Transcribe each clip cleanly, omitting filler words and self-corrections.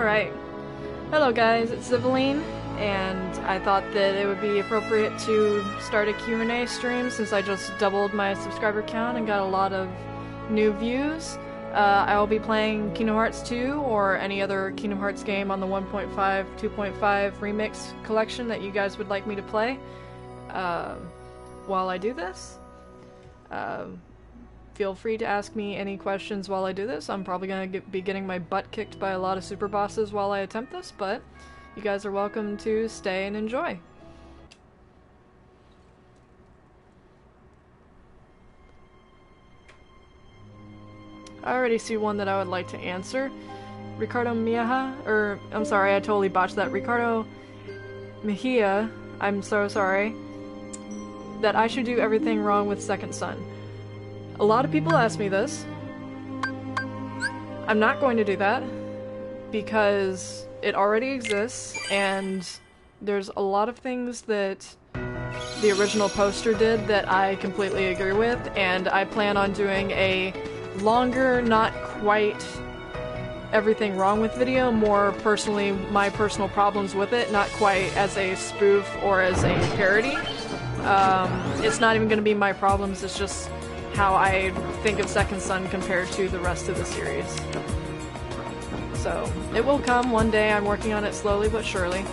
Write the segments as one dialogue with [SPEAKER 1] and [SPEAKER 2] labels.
[SPEAKER 1] Alright. Hello guys, it's Zivalene, and I thought that it would be appropriate to start a Q&A stream since I just doubled my subscriber count and got a lot of new views. I will be playing Kingdom Hearts 2 or any other Kingdom Hearts game on the 1.5, 2.5 remix collection that you guys would like me to play while I do this. Feel free to ask me any questions while I do this. I'm probably going to be getting my butt kicked by a lot of super bosses while I attempt this, but you guys are welcome to stay and enjoy. I already see one that I would like to answer. Ricardo Mejia, or I'm sorry, I totally botched that. Ricardo Mejia, I'm so sorry. That I should do everything wrong with Second Son. A lot of people ask me this. I'm not going to do that because it already exists and there's a lot of things that the original poster did that I completely agree with, and I plan on doing a longer, not quite everything wrong with video, more personally my personal problems with it, not quite as a spoof or as a parody. It's not even going to be my problems, it's just how I think of Second Son compared to the rest of the series. So, it will come one day. I'm working on it slowly but surely.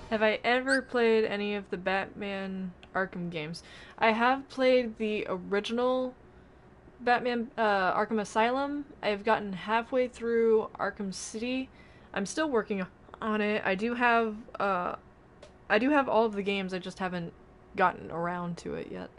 [SPEAKER 1] Have I ever played any of the Batman Arkham games? I have played the original Batman Arkham Asylum. I've gotten halfway through Arkham City. I'm still working on it. I do have all of the games, I just haven't gotten around to it yet.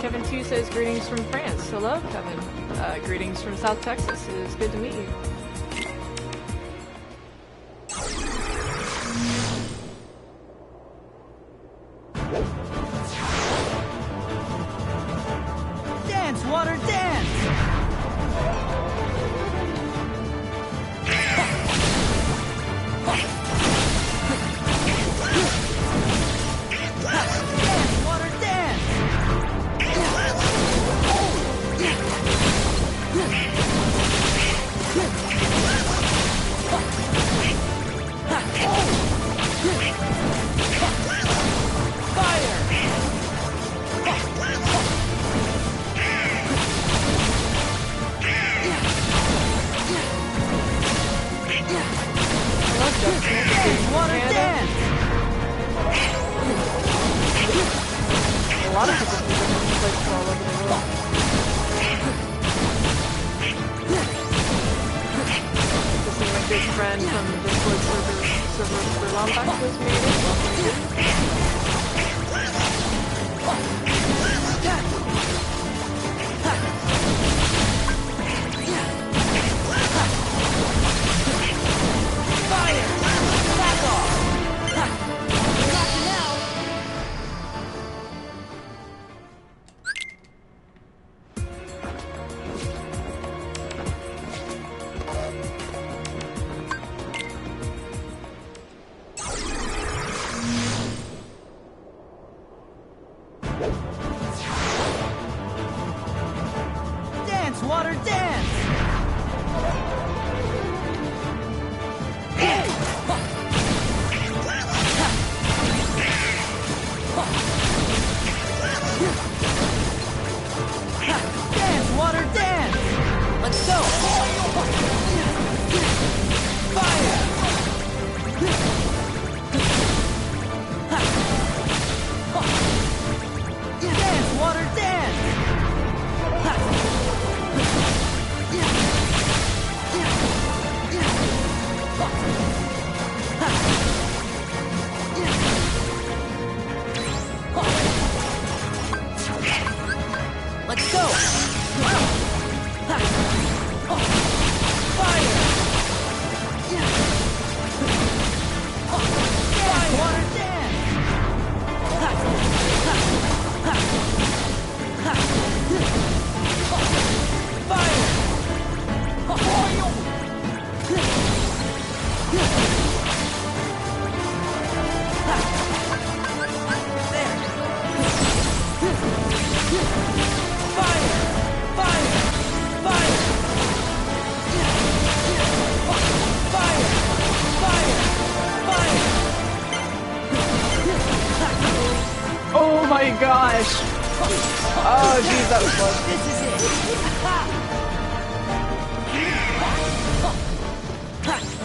[SPEAKER 1] Kevin 2 says greetings from France. Hello, Kevin. Greetings from South Texas. It is good to meet you.
[SPEAKER 2] Dance, water, dance! Dance, water, dance! Water dance!
[SPEAKER 1] A lot of people do different places all over the world. This is my good friend from the Discord server for Lombax was meeting. Welcome to.
[SPEAKER 2] Dance, water, dance! Dance, water, dance! Let's go! Fire! Dance, water, dance! Let's go! Fire! Dance, water, dance!
[SPEAKER 1] Oh my gosh! Oh geez, that was close.
[SPEAKER 2] This is it!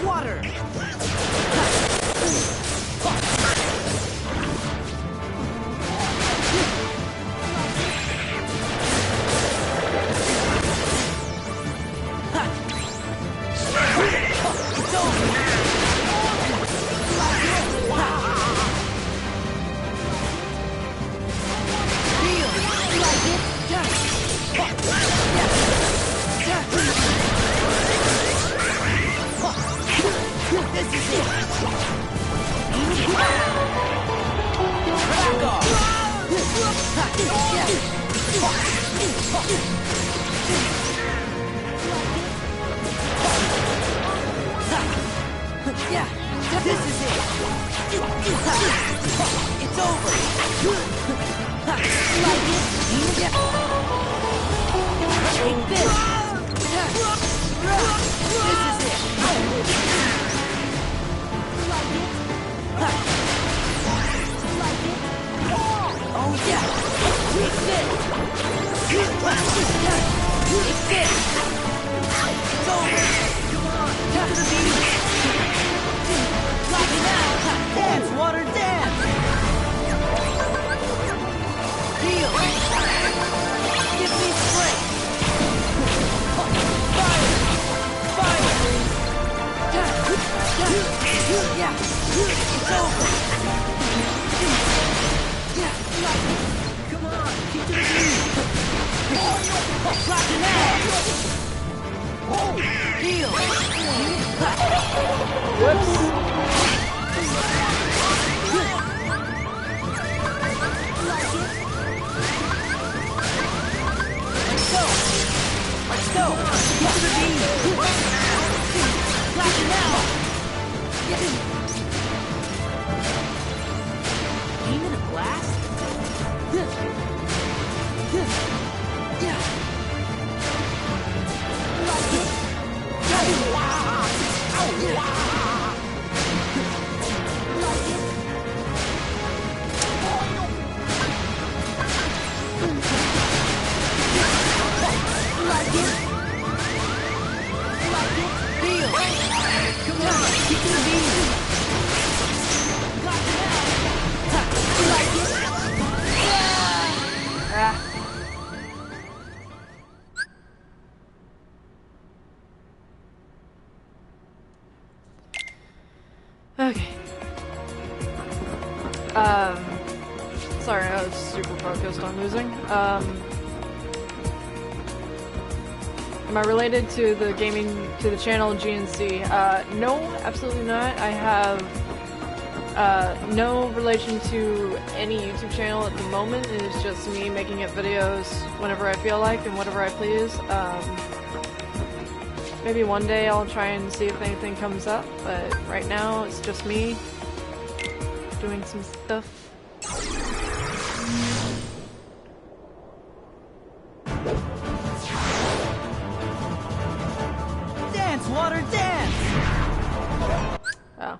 [SPEAKER 2] Water! It's over! This is it! Back off! Yeah, this is it! It's over! Like it? Yeah. Take this! This is it! Oh yeah! It's it! It's it! It's over! Come on! To the beat! Lock it out! Dance, water, dance! Feel! Give me strength! Fire! Fire! Yeah! It's over! Come on! Keep to the beat! Lock it out! Heal!
[SPEAKER 1] Whoops! Sorry, I was super focused on losing. Am I related to the channel GNC? No, absolutely not. I have no relation to any YouTube channel at the moment. It is just me making it videos whenever I feel like and whatever I please. Maybe one day I'll try and see if anything comes up, but right now it's just me doing some stuff.
[SPEAKER 2] Dance, water, dance!
[SPEAKER 1] Oh.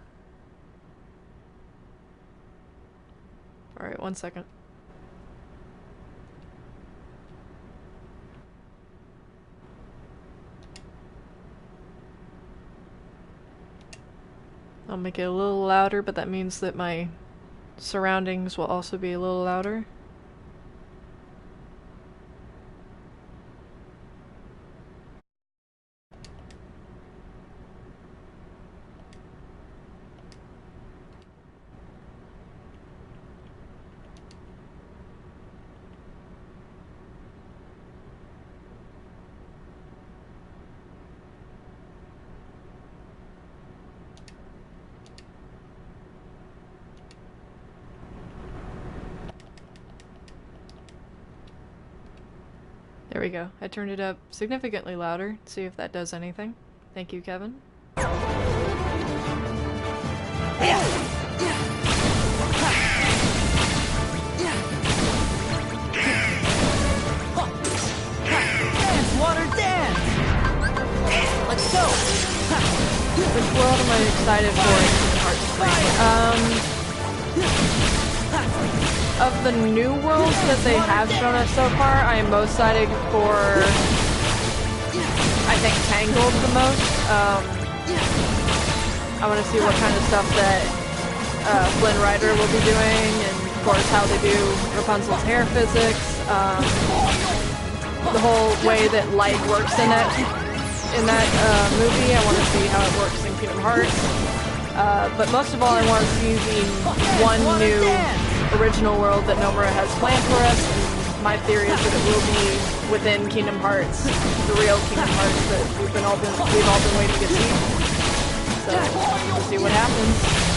[SPEAKER 1] Alright, 1 second. I'll make it a little louder, but that means that my surroundings will also be a little louder. There we go. I turned it up significantly louder. See if that does anything. Thank you, Kevin.
[SPEAKER 2] Dance, water, dance! Let's go!
[SPEAKER 1] Which world am I excited for in Kingdom Hearts 3? Of the new worlds that they have shown us so far, I am most excited for, I think, Tangled the most. I want to see what kind of stuff that Flynn Rider will be doing, and of course how they do Rapunzel's hair physics, the whole way that light works in that movie. I want to see how it works in Kingdom Hearts. But most of all, I want to see the one new original world that Nomura has planned for us, and my theory is that it will be within Kingdom Hearts, the real Kingdom Hearts that we've all been waiting to see. So we'll see what happens.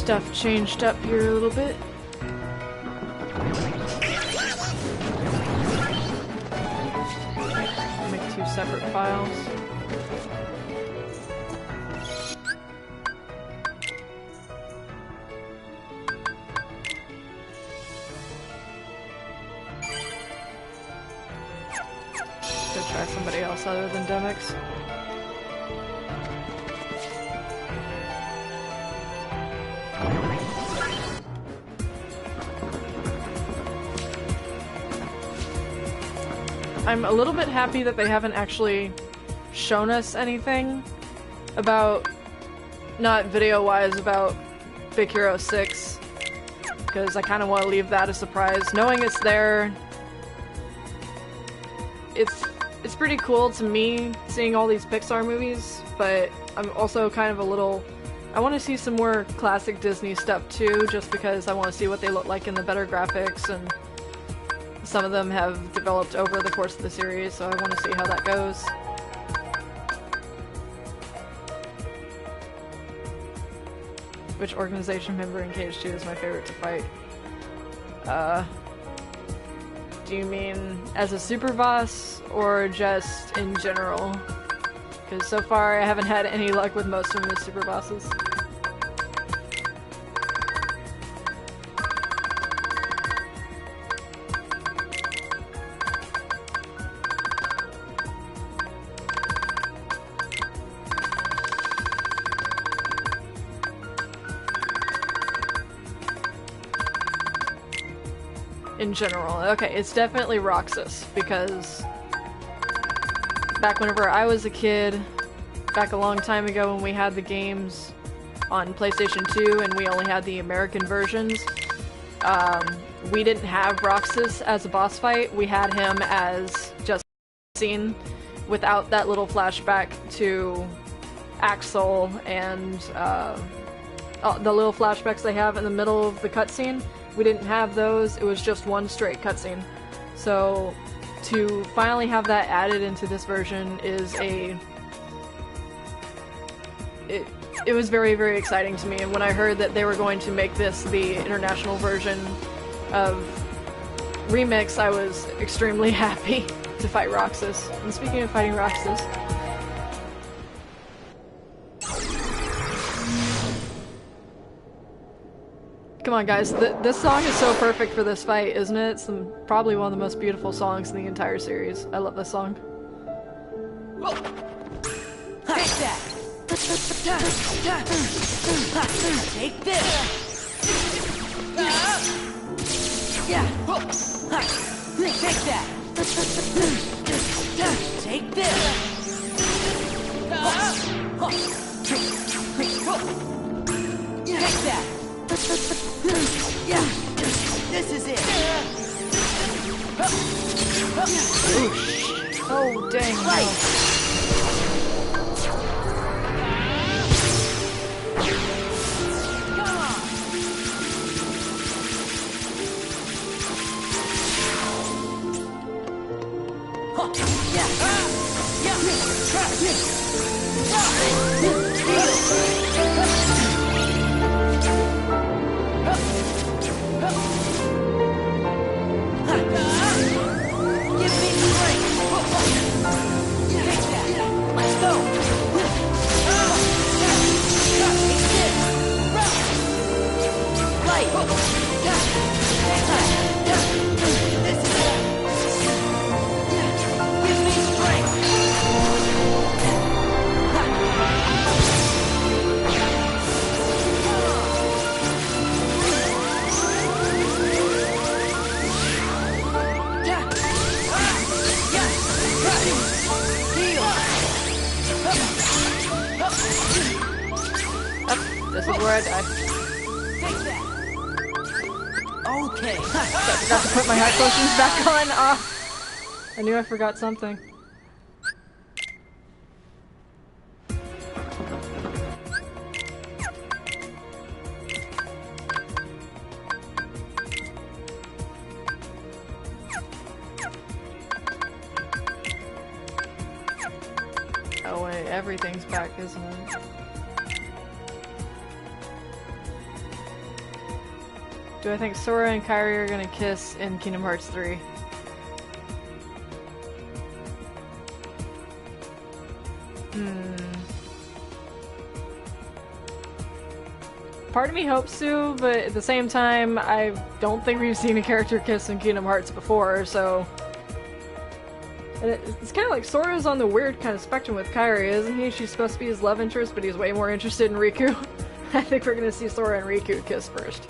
[SPEAKER 1] Stuff changed up here a little bit. Make 2 separate files. Go try somebody else other than Demix. I'm a little bit happy that they haven't actually shown us anything about, not video-wise, about Big Hero 6, because I kind of want to leave that a surprise. Knowing it's there, it's pretty cool to me seeing all these Pixar movies, but I'm also kind of a little, I want to see some more classic Disney stuff too, just because I want to see what they look like in the better graphics, and some of them have developed over the course of the series, so I want to see how that goes. Which organization member in KH2 is my favorite to fight? Do you mean as a super boss, or just in general? Because so far I haven't had any luck with most of them as super bosses. in general. Okay, it's definitely Roxas, because back whenever I was a kid, back a long time ago when we had the games on PlayStation 2 and we only had the American versions, we didn't have Roxas as a boss fight. We had him as just a scene without that little flashback to Axel and the little flashbacks they have in the middle of the cutscene. We didn't have those. It was just one straight cutscene. So to finally have that added into this version is it was very, very exciting to me, and when I heard that they were going to make this the international version of Remix, I was extremely happy to fight Roxas. And speaking of fighting Roxas, come on guys, this song is so perfect for this fight, isn't it? It's probably one of the most beautiful songs in the entire series. I love this song.
[SPEAKER 2] Take that! Take this! Yeah! Take that! Take this! Take that! Yeah! This is it!
[SPEAKER 1] Oh dang, no. This is where I die.
[SPEAKER 2] Okay.
[SPEAKER 1] I forgot to put my heart potions back on. Ah, I knew I forgot something. Oh wait, everything's back, isn't it? Do I think Sora and Kairi are gonna kiss in Kingdom Hearts 3? Part of me hopes to, but at the same time, I don't think we've seen a character kiss in Kingdom Hearts before, so... And it's kind of like Sora's on the weird kind of spectrum with Kairi, isn't he? She's supposed to be his love interest, but he's way more interested in Riku. I think we're gonna see Sora and Riku kiss first.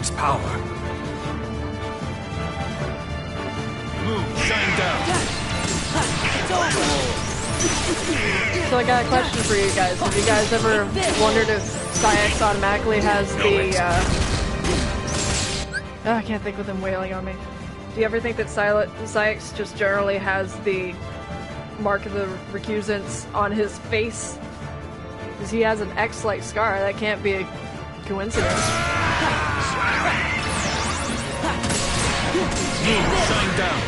[SPEAKER 3] moon's power. Moon, shine down.
[SPEAKER 1] So I got a question for you guys. Have you guys ever wondered if Syx automatically has the, Oh, I can't think with him wailing on me. Do you ever think that Syx just generally has the mark of the recusants on his face? Because he has an X-like scar. That can't be a coincidence.
[SPEAKER 3] Shine down.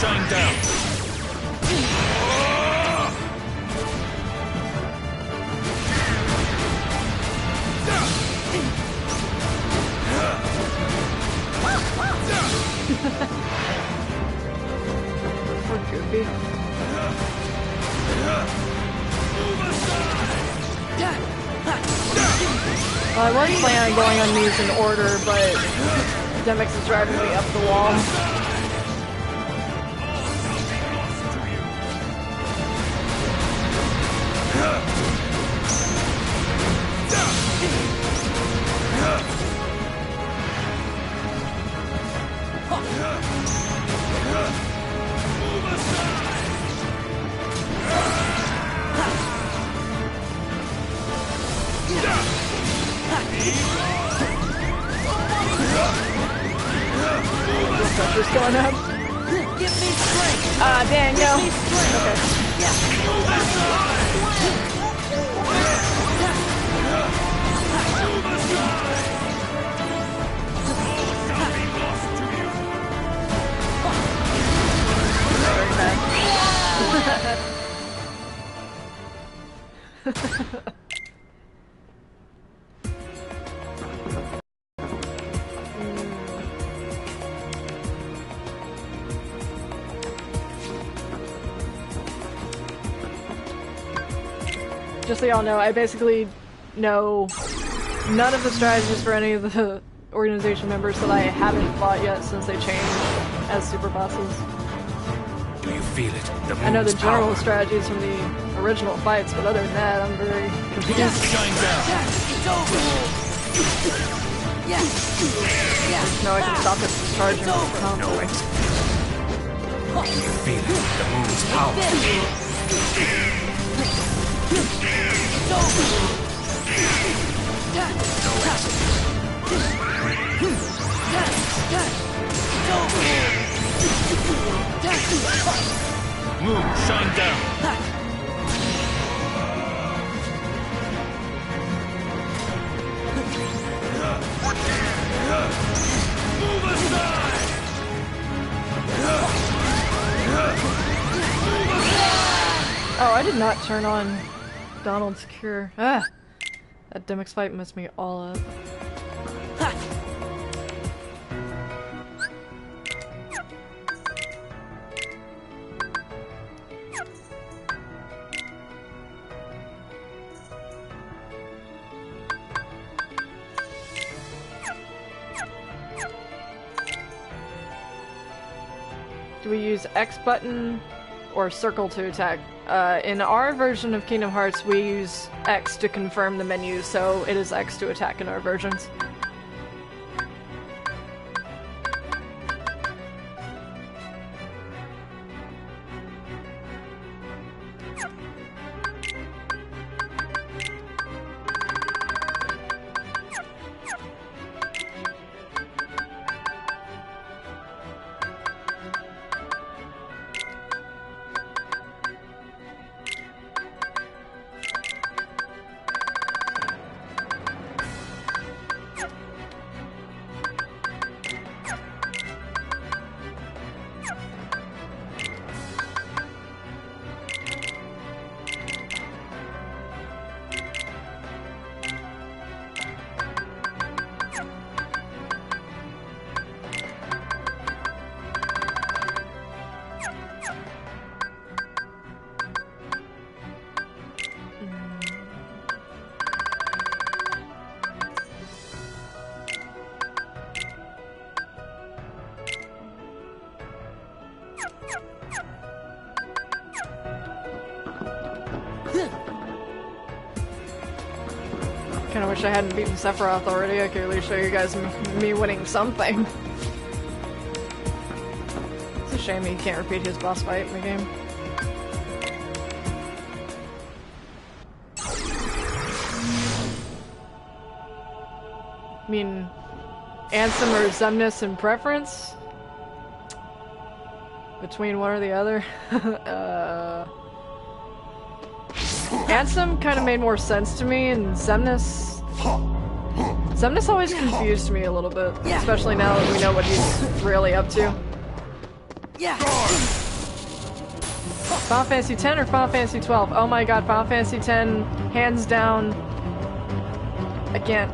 [SPEAKER 3] Shine down.
[SPEAKER 1] Poor Goofy. Well, I was planning on going on these in order, but Demix is driving me up the wall. Just going up.
[SPEAKER 2] Give me strength.
[SPEAKER 1] Daniel. Okay. Just so y'all know, I basically know none of the strategies for any of the organization members that I haven't fought yet since they changed as super bosses.
[SPEAKER 3] Do you feel it?
[SPEAKER 1] I know the general strategies from the original fights, but other than that, I'm very confused.
[SPEAKER 3] Shine down.
[SPEAKER 2] It's over.
[SPEAKER 1] No, I can stop it from charging.
[SPEAKER 3] No exit. Do you feel it? The moon's power.
[SPEAKER 2] It's over.
[SPEAKER 3] No exit. Moon, shine down. Move aside.
[SPEAKER 1] Oh, I did not turn on Donald's cure. Ah! That Demix fight messed me all up. Do we use X button or circle to attack? In our version of Kingdom Hearts, we use X to confirm the menu, so it is X to attack in our versions. Kinda wish I hadn't beaten Sephiroth already. I could at least show you guys me winning something. It's a shame he can't repeat his boss fight in the game. I mean, Ansem or Xemnas in preference? Between one or the other? Ansem kind of made more sense to me, and Xemnas always confused me a little bit, especially now that we know what he's really up to. Final Fantasy X or Final Fantasy 12? Oh my god, Final Fantasy X, hands down. I can't.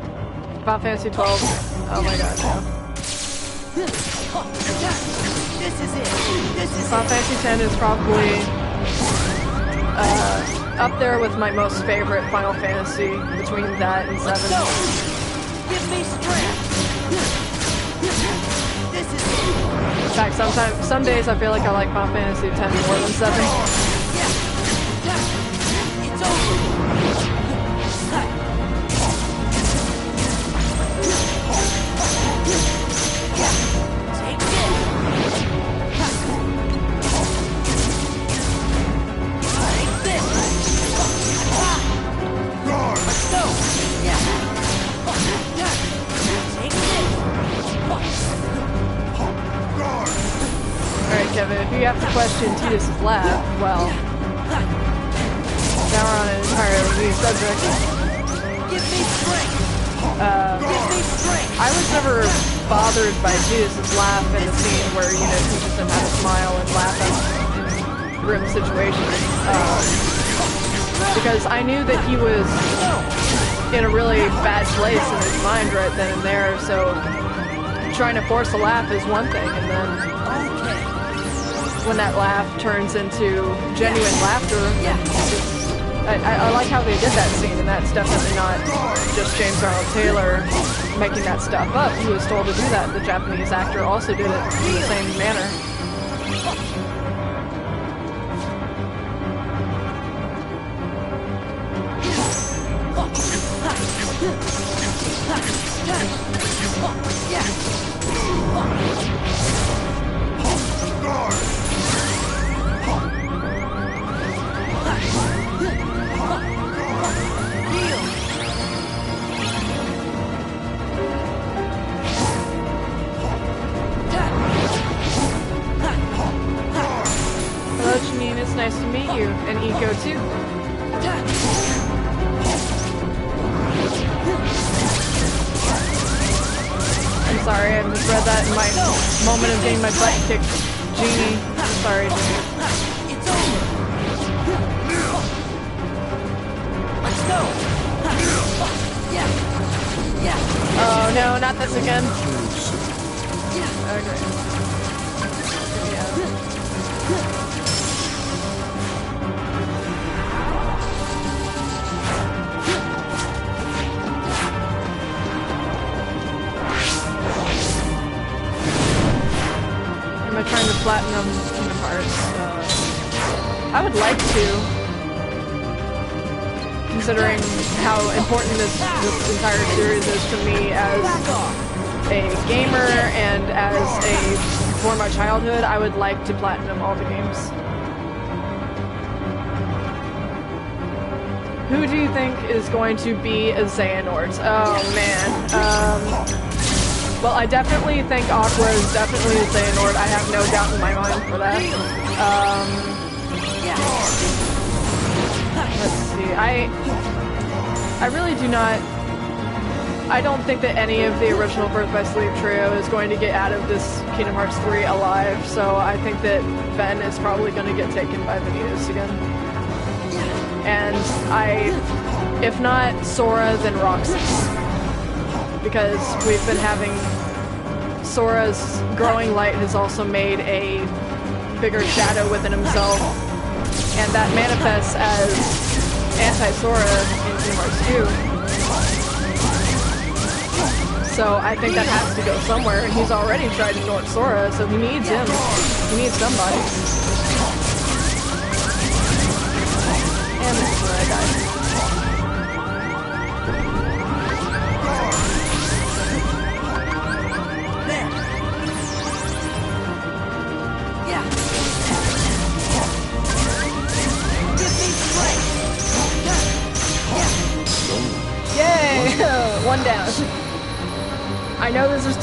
[SPEAKER 1] Final Fantasy 12. Oh my god, no.
[SPEAKER 2] This is it.
[SPEAKER 1] Final Fantasy X is probably up there with my most favorite Final Fantasy, between that and 7.
[SPEAKER 2] Give me strength. This is it.
[SPEAKER 1] In fact, some days I feel like I like Final Fantasy X more than 7.
[SPEAKER 2] It's over. Take this. Take this. Let's go. Take this.
[SPEAKER 1] Alright, Kevin, if you have to question Tidus' laugh, well, now we're on an entirely new subject.
[SPEAKER 2] Give me strength. Give me strength.
[SPEAKER 1] I was never bothered by Tidus' laugh in the scene where, you know, teaches him how to smile and laugh at grim situations. Because I knew that he was in a really bad place in his mind right then and there, so trying to force a laugh is one thing, and then when that laugh turns into genuine laughter, I like how they did that scene, and that's definitely not just James Arnold Taylor making that stuff up. He was told to do that. The Japanese actor also did it in the same manner. Hello, Janine. It's nice to meet you, and Eco too. I'm sorry, I misread that in my moment of getting my butt kicked. Genie. I'm sorry, Genie.
[SPEAKER 2] It's over. Let's go.
[SPEAKER 1] Oh no, not this again. Okay. Am I trying to platinum Kingdom Hearts? I would like to, considering how important this entire series is to me as a gamer and as for my childhood. I would like to platinum all the games. Who do you think is going to be a Xehanort? Oh man. Well, I definitely think Aqua is definitely a Xehanort. I have no doubt in my mind for that. Let's see. I really do not. I don't think that any of the original Birth by Sleep trio is going to get out of this Kingdom Hearts 3 alive, so I think that Ven is probably going to get taken by Vanitas again. And if not Sora, then Roxas. Because we've been having Sora's growing light has also made a bigger shadow within himself, and that manifests as anti-Sora in Kingdom Hearts 2. So I think that has to go somewhere, and he's already tried to North Sora, so he needs him. He needs somebody. And this is where I died.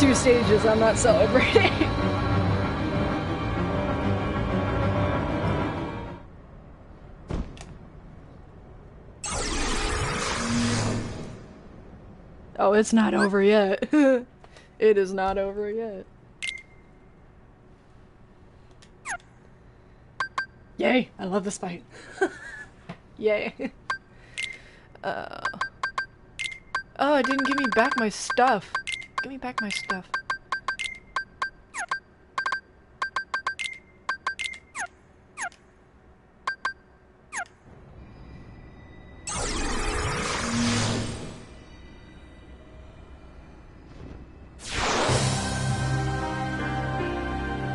[SPEAKER 1] 2 stages, I'm not celebrating. Oh, it's not over yet. It is not over yet. Yay! I love this fight. Yay. Oh, it didn't give me back my stuff. Give me back my stuff.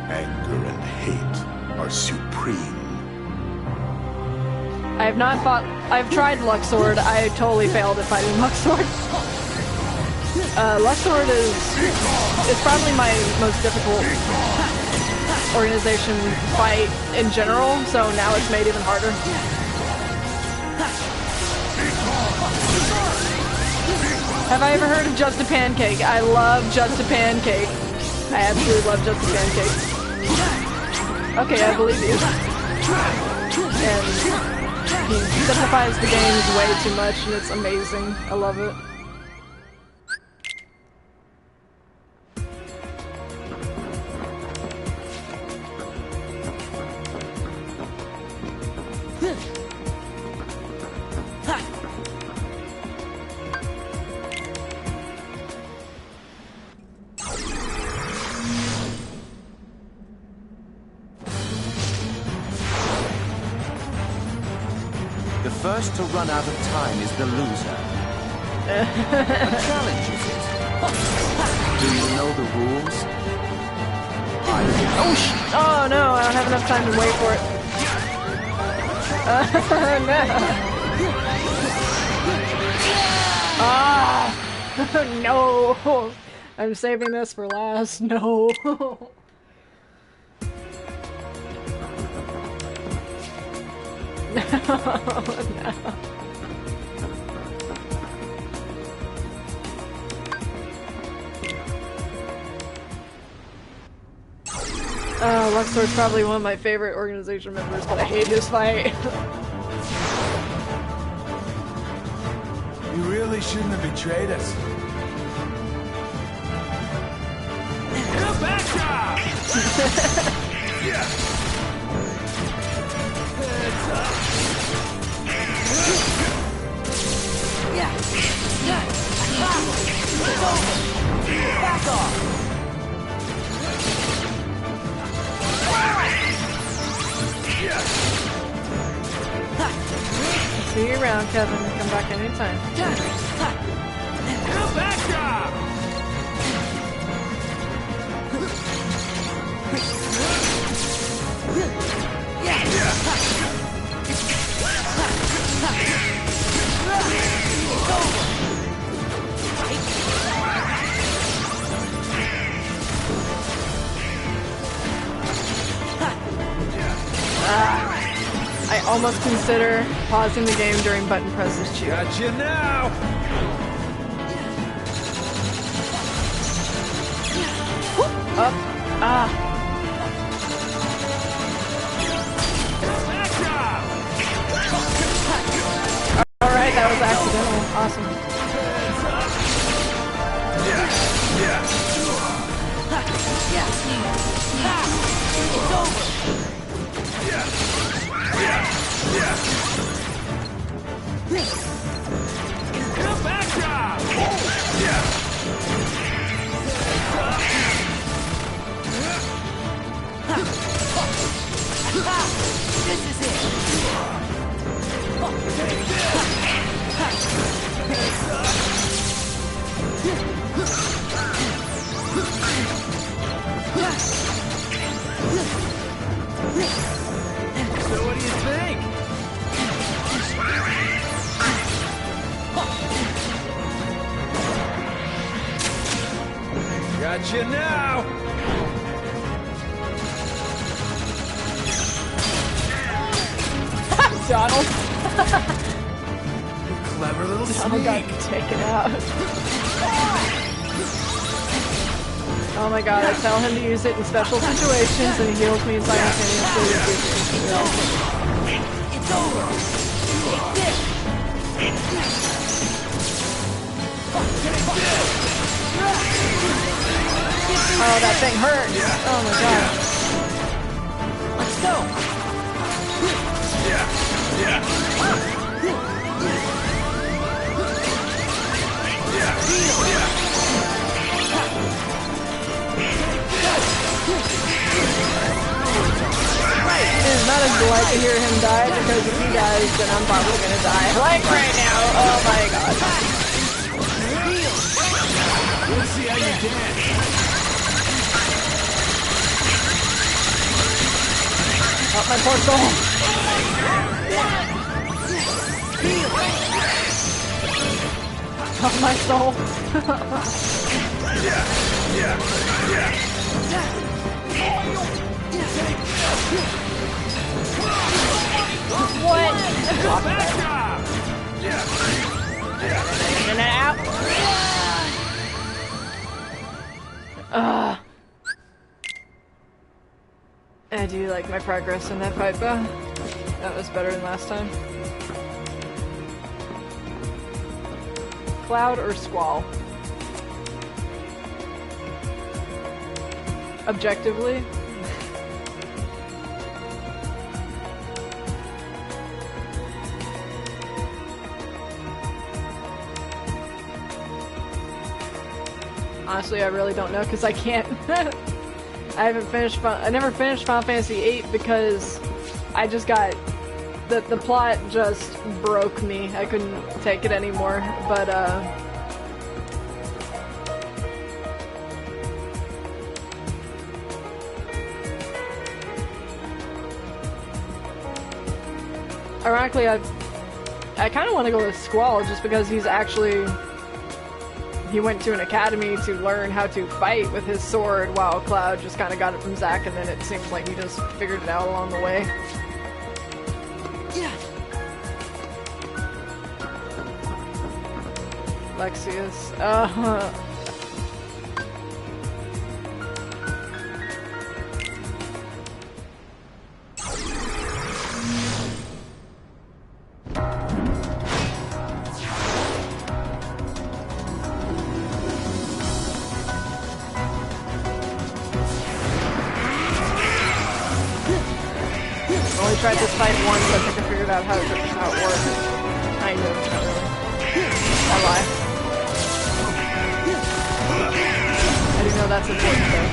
[SPEAKER 4] Anger and hate are supreme.
[SPEAKER 1] I have not fought. I've tried Luxord. I totally failed at fighting Luxord. Luxord is probably my most difficult organization fight in general, so now it's made even harder. Have I ever heard of Just a Pancake? I love Just a Pancake. I absolutely love Just a Pancake. Okay, I believe you. And he simplifies the games way too much, and it's amazing. I love it.
[SPEAKER 5] The first to run out of time is the loser. A challenge, is it? Do you know the rules?
[SPEAKER 1] Oh no, I don't have enough time to wait for it. No. Ah! No! I'm saving this for last. No. No. Luxord's probably one of my favorite organization members, but I hate his fight.
[SPEAKER 3] You really shouldn't have betrayed us.
[SPEAKER 2] Back off!
[SPEAKER 1] See you around, Kevin. Come back anytime. I almost consider pausing the game during button presses too.
[SPEAKER 3] Gotcha now!
[SPEAKER 1] Up. Ah. Alright, that was accidental. Awesome.
[SPEAKER 2] It's over! This is it!
[SPEAKER 3] So what do you think? Gotcha now!
[SPEAKER 1] Donald.
[SPEAKER 3] Clever little
[SPEAKER 1] Donald got
[SPEAKER 3] sneak.
[SPEAKER 1] taken out. Oh my god, I tell him to use it in special situations and he heals me simultaneously with
[SPEAKER 2] It's over.
[SPEAKER 1] Oh, that thing hurts! Oh my god.
[SPEAKER 2] Let's go.
[SPEAKER 1] It is not a delight to hear him die because if he dies, then I'm probably gonna die. Like right now. Oh my god.
[SPEAKER 3] Let's see how you dance.
[SPEAKER 1] Oh, my poor soul. Oh, my soul. What? In and out. I do like my progress in that fight, though. That was better than last time. Cloud or Squall? Objectively? Honestly, I really don't know because I can't. I never finished Final Fantasy VIII because I just got the plot just broke me. I couldn't take it anymore. But ironically, I kind of want to go with Squall just because he went to an academy to learn how to fight with his sword, while Cloud just kind of got it from Zack, and then it seems like he just figured it out along the way.
[SPEAKER 2] Yeah.
[SPEAKER 1] Lexius. I tried this fight once, I think I figured out how it works. Kind of, not really. I lie. I do know that's important though.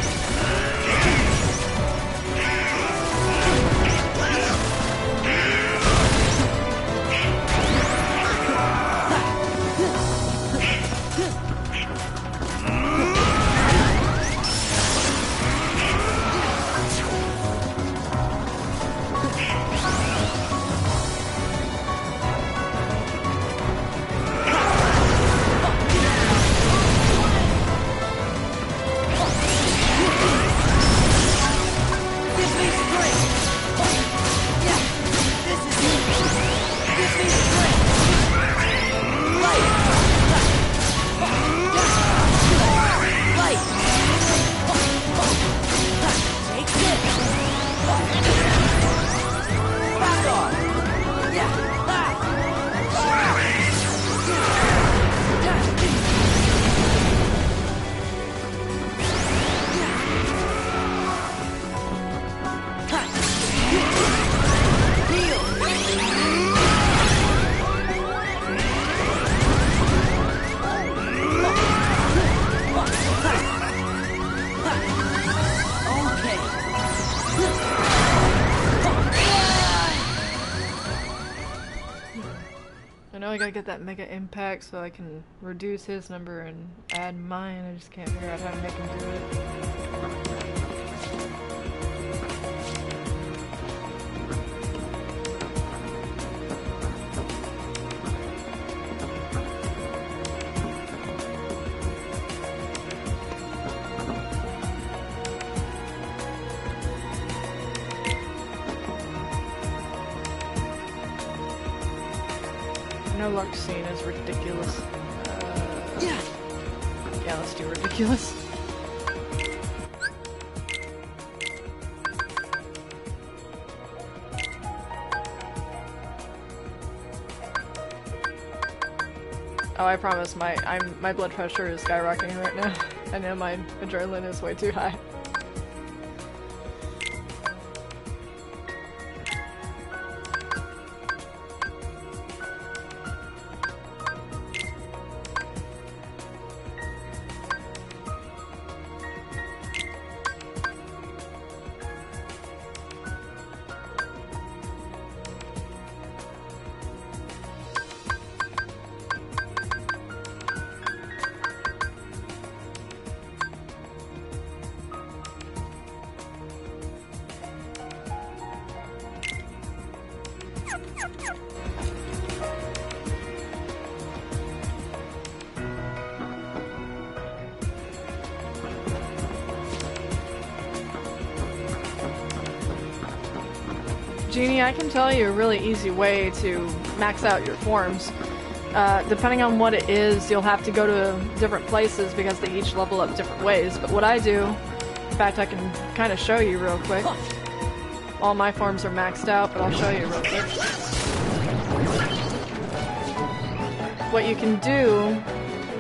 [SPEAKER 1] I gotta get that mega impact so I can reduce his number and add mine. I just can't figure out how to make him do it. Larkscene is ridiculous. Yeah, let's do ridiculous. Oh, I promise, my blood pressure is skyrocketing right now. I know my adrenaline is way too high. Jeannie, I can tell you a really easy way to max out your forms. Depending on what it is, you'll have to go to different places because they each level up different ways. But what I do, in fact, I can kind of show you real quick. All my forms are maxed out, but I'll show you real quick. What you can do,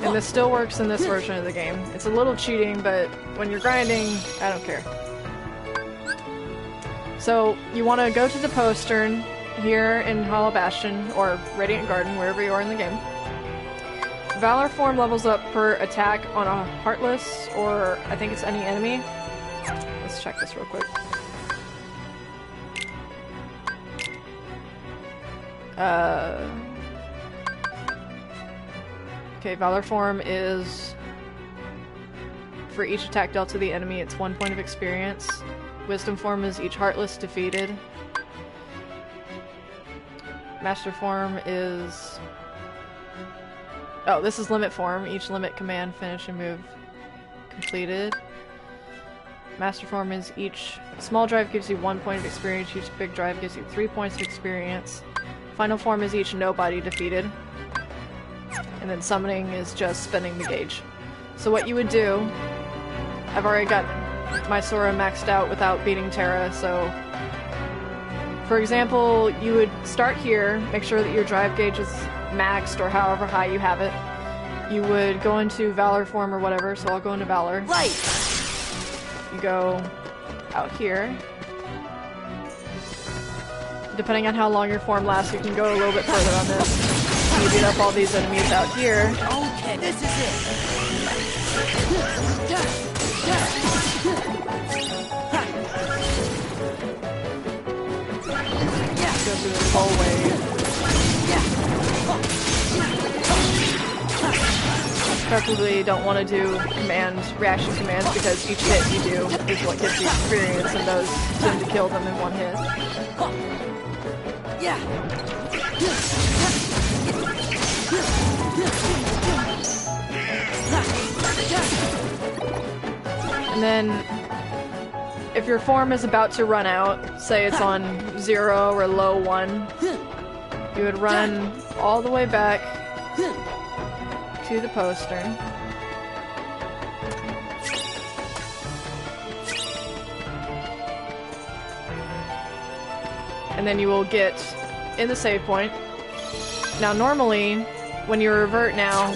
[SPEAKER 1] and this still works in this version of the game, it's a little cheating, but when you're grinding, I don't care. So, you want to go to the postern here in Hollow Bastion, or Radiant Garden, wherever you are in the game. Valor form levels up per attack on a Heartless, or I think it's any enemy. Let's check this real quick. Okay, Valor form is... For each attack dealt to the enemy, it's 1 point of experience. Wisdom form is each Heartless defeated. Master form is... Oh, this is limit form. Each limit command, finish, and move completed. Master form is each small drive gives you 1 point of experience, each big drive gives you 3 points of experience. Final form is each nobody defeated. And then summoning is just spinning the gauge. So what you would do... I've already got my Sora maxed out without beating Terra, so... For example, you would start here, make sure that your drive gauge is maxed or however high you have it. You would go into Valor form or whatever, so I'll go into Valor.
[SPEAKER 2] Right.
[SPEAKER 1] You go out here. Depending on how long your form lasts, you can go a little bit further on this. You beat up all these enemies out here.
[SPEAKER 2] Okay, this is it.
[SPEAKER 1] Go through this hallway. Preferably don't want to do reaction commands because each hit you do is what gives you experience, and those tend to kill them in one hit. And then if your form is about to run out, say it's on 0 or low 1, you would run all the way back to the postern. And then you will get in the save point. Now normally, when you revert now,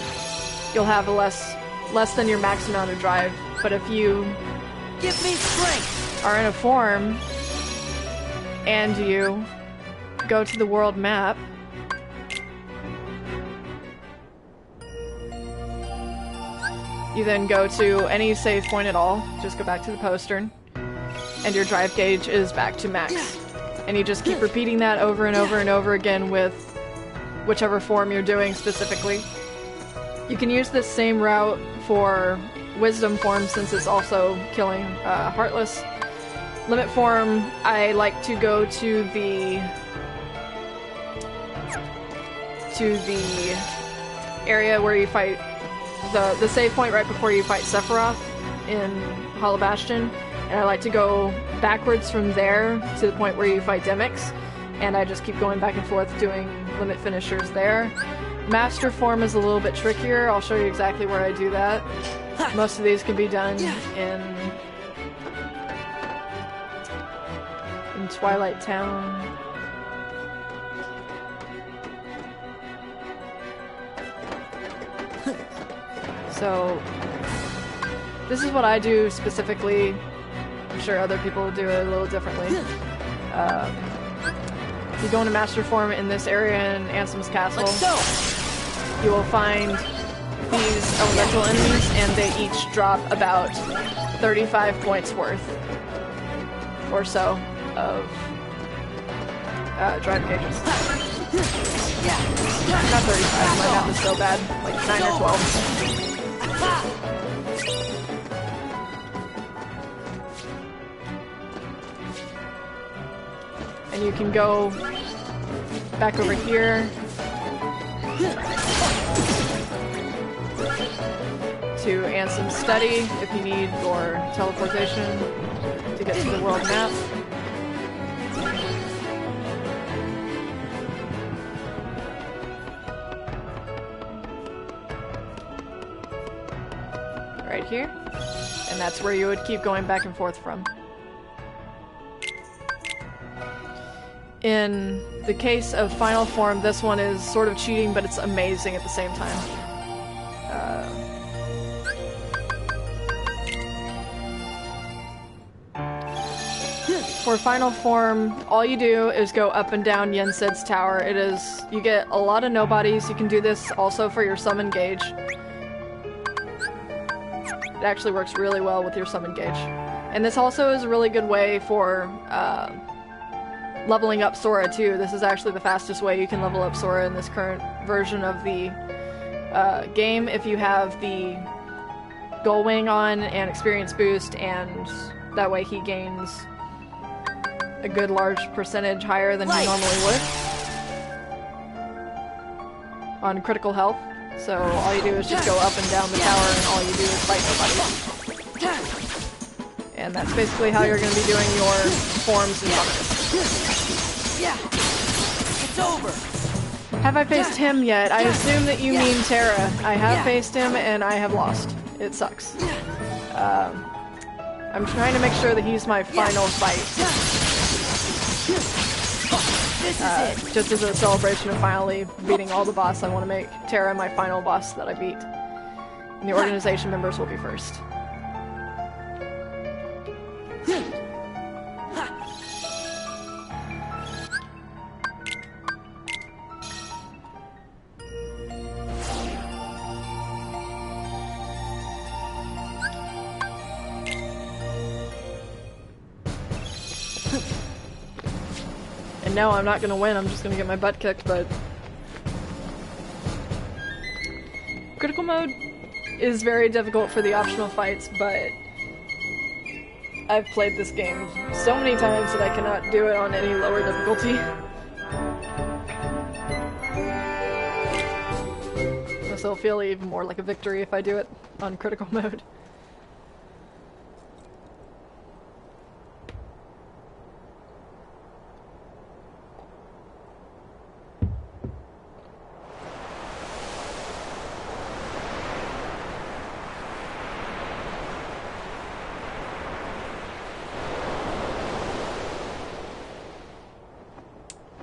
[SPEAKER 1] you'll have a less than your max amount of drive, but if you
[SPEAKER 2] Give me strength.
[SPEAKER 1] are in a form and you go to the world map, you then go to any save point at all, just go back to the postern, and your drive gauge is back to max. And you just keep repeating that over and over and over again with whichever form you're doing specifically. You can use this same route for Wisdom form since it's also killing Heartless. Limit form, I like to go to the area where you fight the save point right before you fight Sephiroth in Hollow Bastion, and I like to go backwards from there to the point where you fight Demyx, and I just keep going back and forth doing limit finishers there. Master form is a little bit trickier. I'll show you exactly where I do that. Most of these can be done in Twilight Town. So this is what I do specifically. I'm sure other people do it a little differently. You go into Master Form in this area in Ansem's Castle.
[SPEAKER 2] Like so.
[SPEAKER 1] You will find these elemental enemies, and they each drop about 35 points worth or so of drive gauges. Not 35, my math is so bad. Like 9 or 12. And you can go back over here to Ansem's Study if you need your teleportation to get to the world map. Right here. And that's where you would keep going back and forth from. In the case of Final Form, this one is sort of cheating, but it's amazing at the same time. For Final Form, all you do is go up and down Yensid's tower. You get a lot of nobodies. You can do this also for your summon gauge. It actually works really well with your summon gauge. And this also is a really good way for leveling up Sora too. This is actually the fastest way you can level up Sora in this current version of the game. If you have the Gull Wing on and experience boost, and that way he gains a good large percentage higher than he normally would on critical health. So all you do is just go up and down the tower, and all you do is fight nobody. And that's basically how you're going to be doing your forms in Bucket.
[SPEAKER 2] Yeah, it's over.
[SPEAKER 1] Have I faced him yet? I assume that you mean Terra. I have faced him, and I have lost. It sucks. I'm trying to make sure that he's my final fight. Just as a celebration of finally beating all the boss, I want to make Terra my final boss that I beat. And the organization members will be first. And no, I'm not gonna win, I'm just gonna get my butt kicked, but... Critical mode is very difficult for the optional fights, but... I've played this game so many times that I cannot do it on any lower difficulty. This will feel even more like a victory if I do it on critical mode.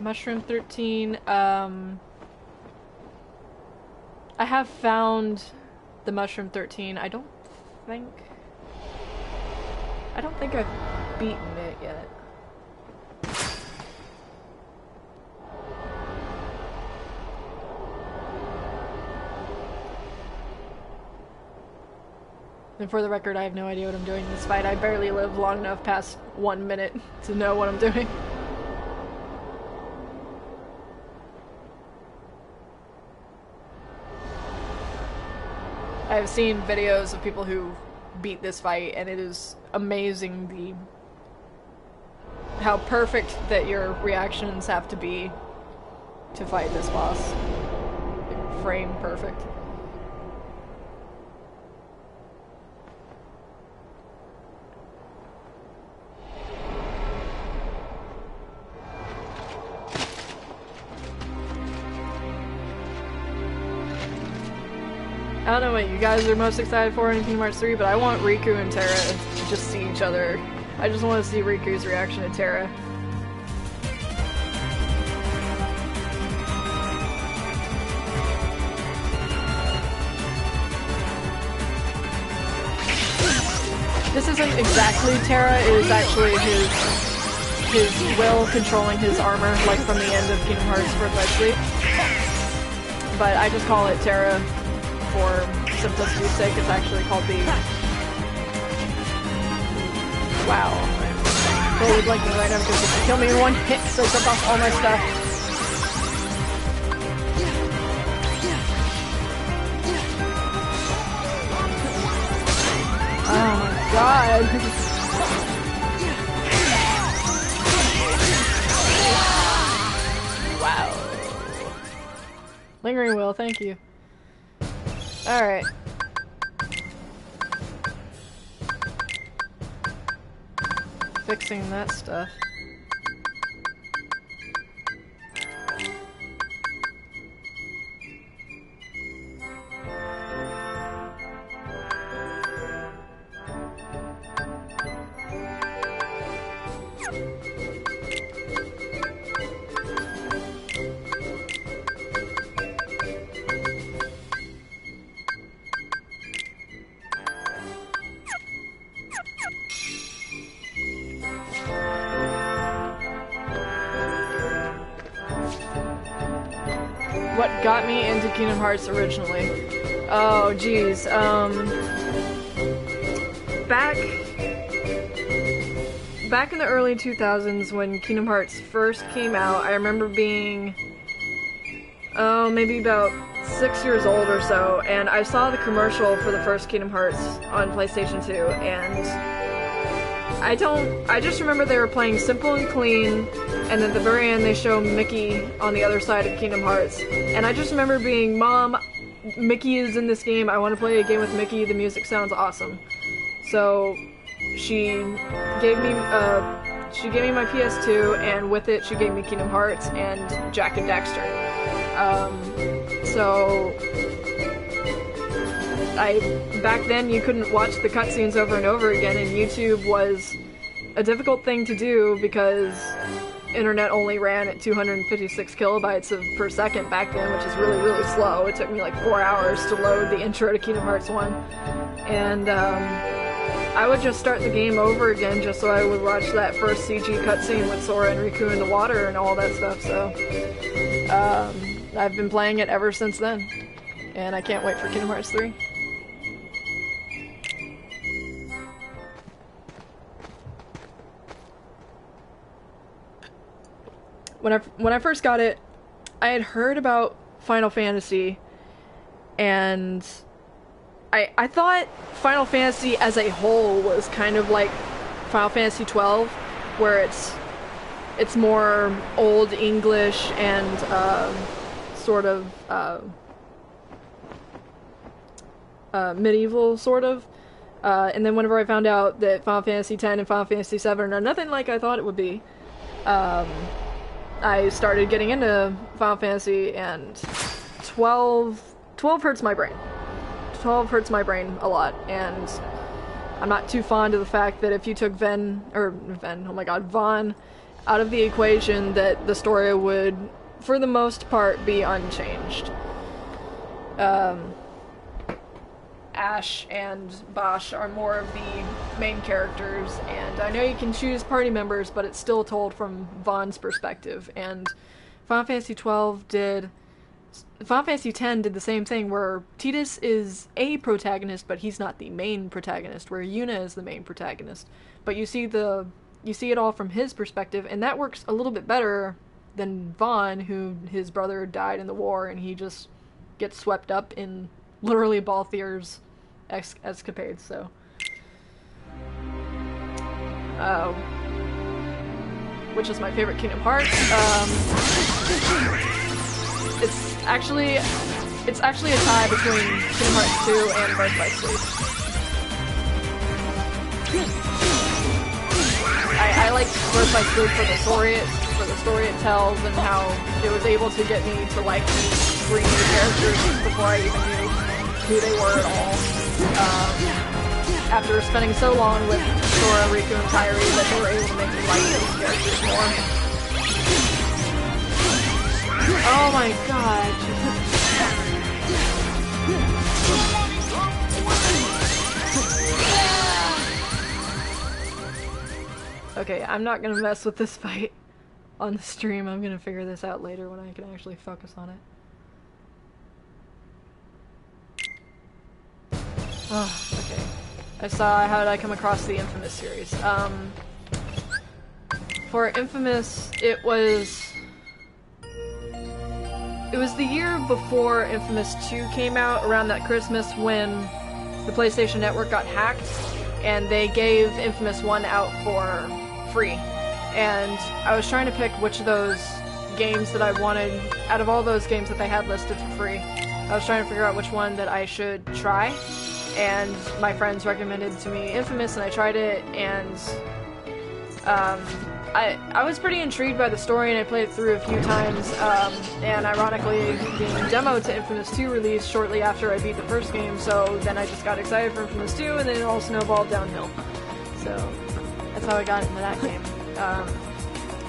[SPEAKER 1] Mushroom 13, I have found the Mushroom 13. I don't think I've beaten it yet. And for the record, I have no idea what I'm doing in this fight. I barely live long enough past 1 minute to know what I'm doing. I've seen videos of people who beat this fight, and it is amazing how perfect that your reactions have to be to fight this boss. Like, frame perfect. I don't know what you guys are most excited for in Kingdom Hearts 3, but I want Riku and Terra to just see each other. I just want to see Riku's reaction to Terra. this isn't exactly Terra, it is actually his will controlling his armor, like from the end of Kingdom Hearts Birth by Sleep. But I just call it Terra for simplicity's sake. It's actually called the... Wow. I'm totally blanking right now because if you kill me in one hit, so took off all my stuff. Oh my god. Wow. Lingering will, thank you. Alright. Fixing that stuff. What got me into Kingdom Hearts originally? Oh, geez. Back in the early 2000s when Kingdom Hearts first came out, I remember being, maybe about 6 years old or so, and I saw the commercial for the first Kingdom Hearts on PlayStation 2, and I just remember they were playing Simple and Clean, and at the very end they show Mickey on the other side of Kingdom Hearts. And I just remember being, Mom, Mickey is in this game, I want to play a game with Mickey, the music sounds awesome. So she gave me my PS2, and with it she gave me Kingdom Hearts and Jak and Daxter. Back then you couldn't watch the cutscenes over and over again, and YouTube was a difficult thing to do because internet only ran at 256 kilobytes per second back then, which is really, really slow. It took me like 4 hours to load the intro to Kingdom Hearts 1. And I would just start the game over again just so I would watch that first CG cutscene with Sora and Riku in the water and all that stuff, so I've been playing it ever since then. And I can't wait for Kingdom Hearts 3. When I first got it, I had heard about Final Fantasy, and I thought Final Fantasy as a whole was kind of like Final Fantasy 12, where it's more Old English and sort of medieval, sort of. And then whenever I found out that Final Fantasy X and Final Fantasy VII are nothing like I thought it would be, I started getting into Final Fantasy, and 12 hurts my brain. 12 hurts my brain a lot, and I'm not too fond of the fact that if you took Vaughn out of the equation, that the story would, for the most part, be unchanged. Ash and Bosch are more of the main characters, and I know you can choose party members, but it's still told from Vaughn's perspective, and Final Fantasy X did the same thing, where Tidus is a protagonist, but he's not the main protagonist, where Yuna is the main protagonist. But you see it all from his perspective, and that works a little bit better than Vaughn, who his brother died in the war, and he just gets swept up in literally Balthier's escapades, so. Which is my favorite Kingdom Hearts. It's actually a tie between Kingdom Hearts 2 and Birth by Sleep. I like Birth by Sleep for the story it tells, and how it was able to get me to like these 3 new characters before I even knew who they were at all. After spending so long with Sora, Riku, and Kairi, that they were able to make me like these characters more. Oh my god. Okay, I'm not gonna mess with this fight on the stream. I'm gonna figure this out later when I can actually focus on it. Oh, okay. How did I come across the Infamous series? For Infamous, it was the year before Infamous 2 came out, around that Christmas, when the PlayStation Network got hacked, and they gave Infamous 1 out for free. And I was trying to pick which of those games that I wanted, out of all those games that they had listed for free, I was trying to figure out which one that I should try. And my friends recommended to me Infamous, and I tried it, and I was pretty intrigued by the story, and I played it through a few times, and ironically, the demo to Infamous 2 released shortly after I beat the first game, so then I just got excited for Infamous 2, and then it all snowballed downhill. So, that's how I got into that game.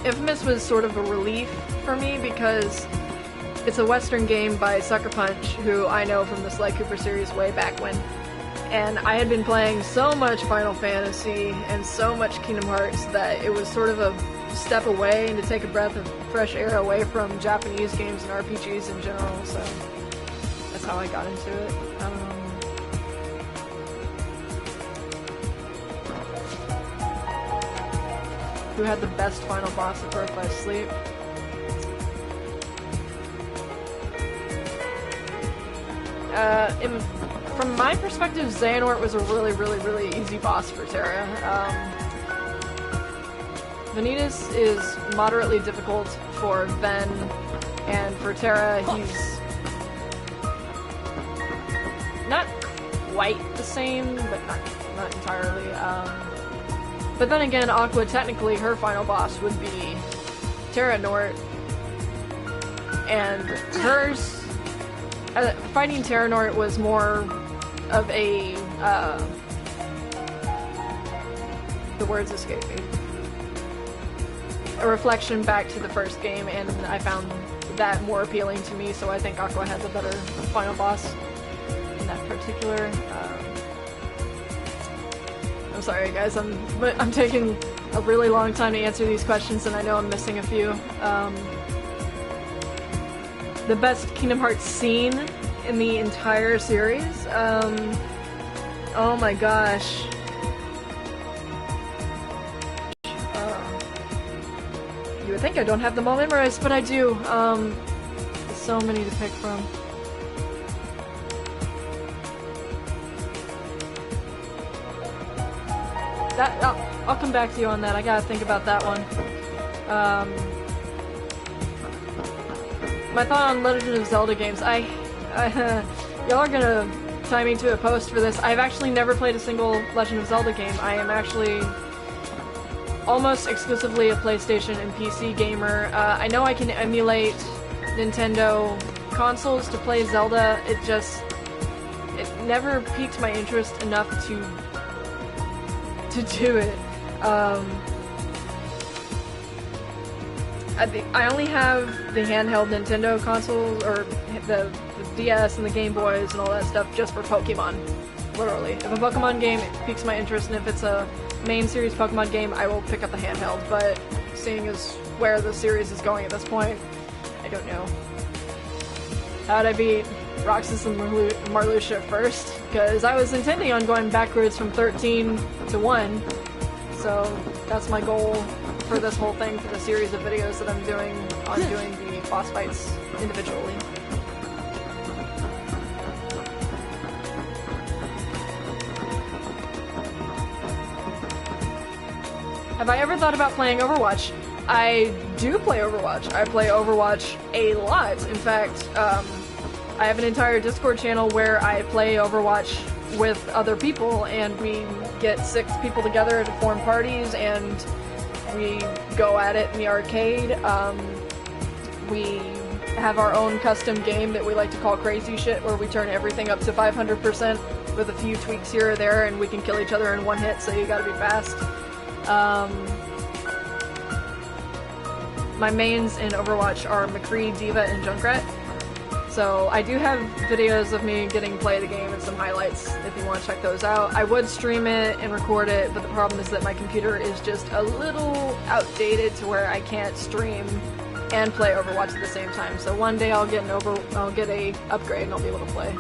[SPEAKER 1] Infamous was sort of a relief for me, because it's a Western game by Sucker Punch, who I know from the Sly Cooper series way back when. And I had been playing so much Final Fantasy and so much Kingdom Hearts that it was sort of a step away and to take a breath of fresh air away from Japanese games and RPGs in general, so that's how I got into it. Who had the best final boss of Birth by Sleep? From my perspective, Xehanort was a really easy boss for Terra. Vanitas is moderately difficult for Ven, and for Terra, he's not quite the same, but not entirely. But then again, Aqua, technically, her final boss would be Terranort, and hers, fighting Terranort was more of a, the words escape me, a reflection back to the first game, and I found that more appealing to me, so I think Aqua had the better final boss in that particular. I'm sorry guys, I'm taking a really long time to answer these questions, and I know I'm missing a few. The best Kingdom Hearts scene in the entire series? Oh my gosh. You would think I don't have them all memorized, but I do. So many to pick from. I'll come back to you on that. I gotta think about that one. My thought on Legend of Zelda games. Y'all are gonna tie me to a post for this. I've actually never played a single Legend of Zelda game. I am actually almost exclusively a PlayStation and PC gamer. I know I can emulate Nintendo consoles to play Zelda. It never piqued my interest enough to do it. I only have the handheld Nintendo consoles, or the DS and the Game Boys and all that stuff, just for Pokemon. Literally. If a Pokemon game piques my interest, and if it's a main series Pokemon game, I will pick up the handheld, but seeing as where the series is going at this point, I don't know. How'd I beat Roxas and Marluxia first? Because I was intending on going backwards from 13 to 1, so that's my goal for this whole thing, for the series of videos that I'm doing on doing the boss fights individually. Have I ever thought about playing Overwatch? I do play Overwatch. I play Overwatch a lot. In fact, I have an entire Discord channel where I play Overwatch with other people, and we get 6 people together to form parties, and we go at it in the arcade. We have our own custom game that we like to call Crazy Shit, where we turn everything up to 500% with a few tweaks here or there, and we can kill each other in one hit, so you gotta be fast. My mains in Overwatch are McCree, D.Va, and Junkrat. So I do have videos of me getting play the game and some highlights if you want to check those out. I would stream it and record it, but the problem is that my computer is just a little outdated to where I can't stream and play Overwatch at the same time. So one day I'll get a upgrade and I'll be able to play.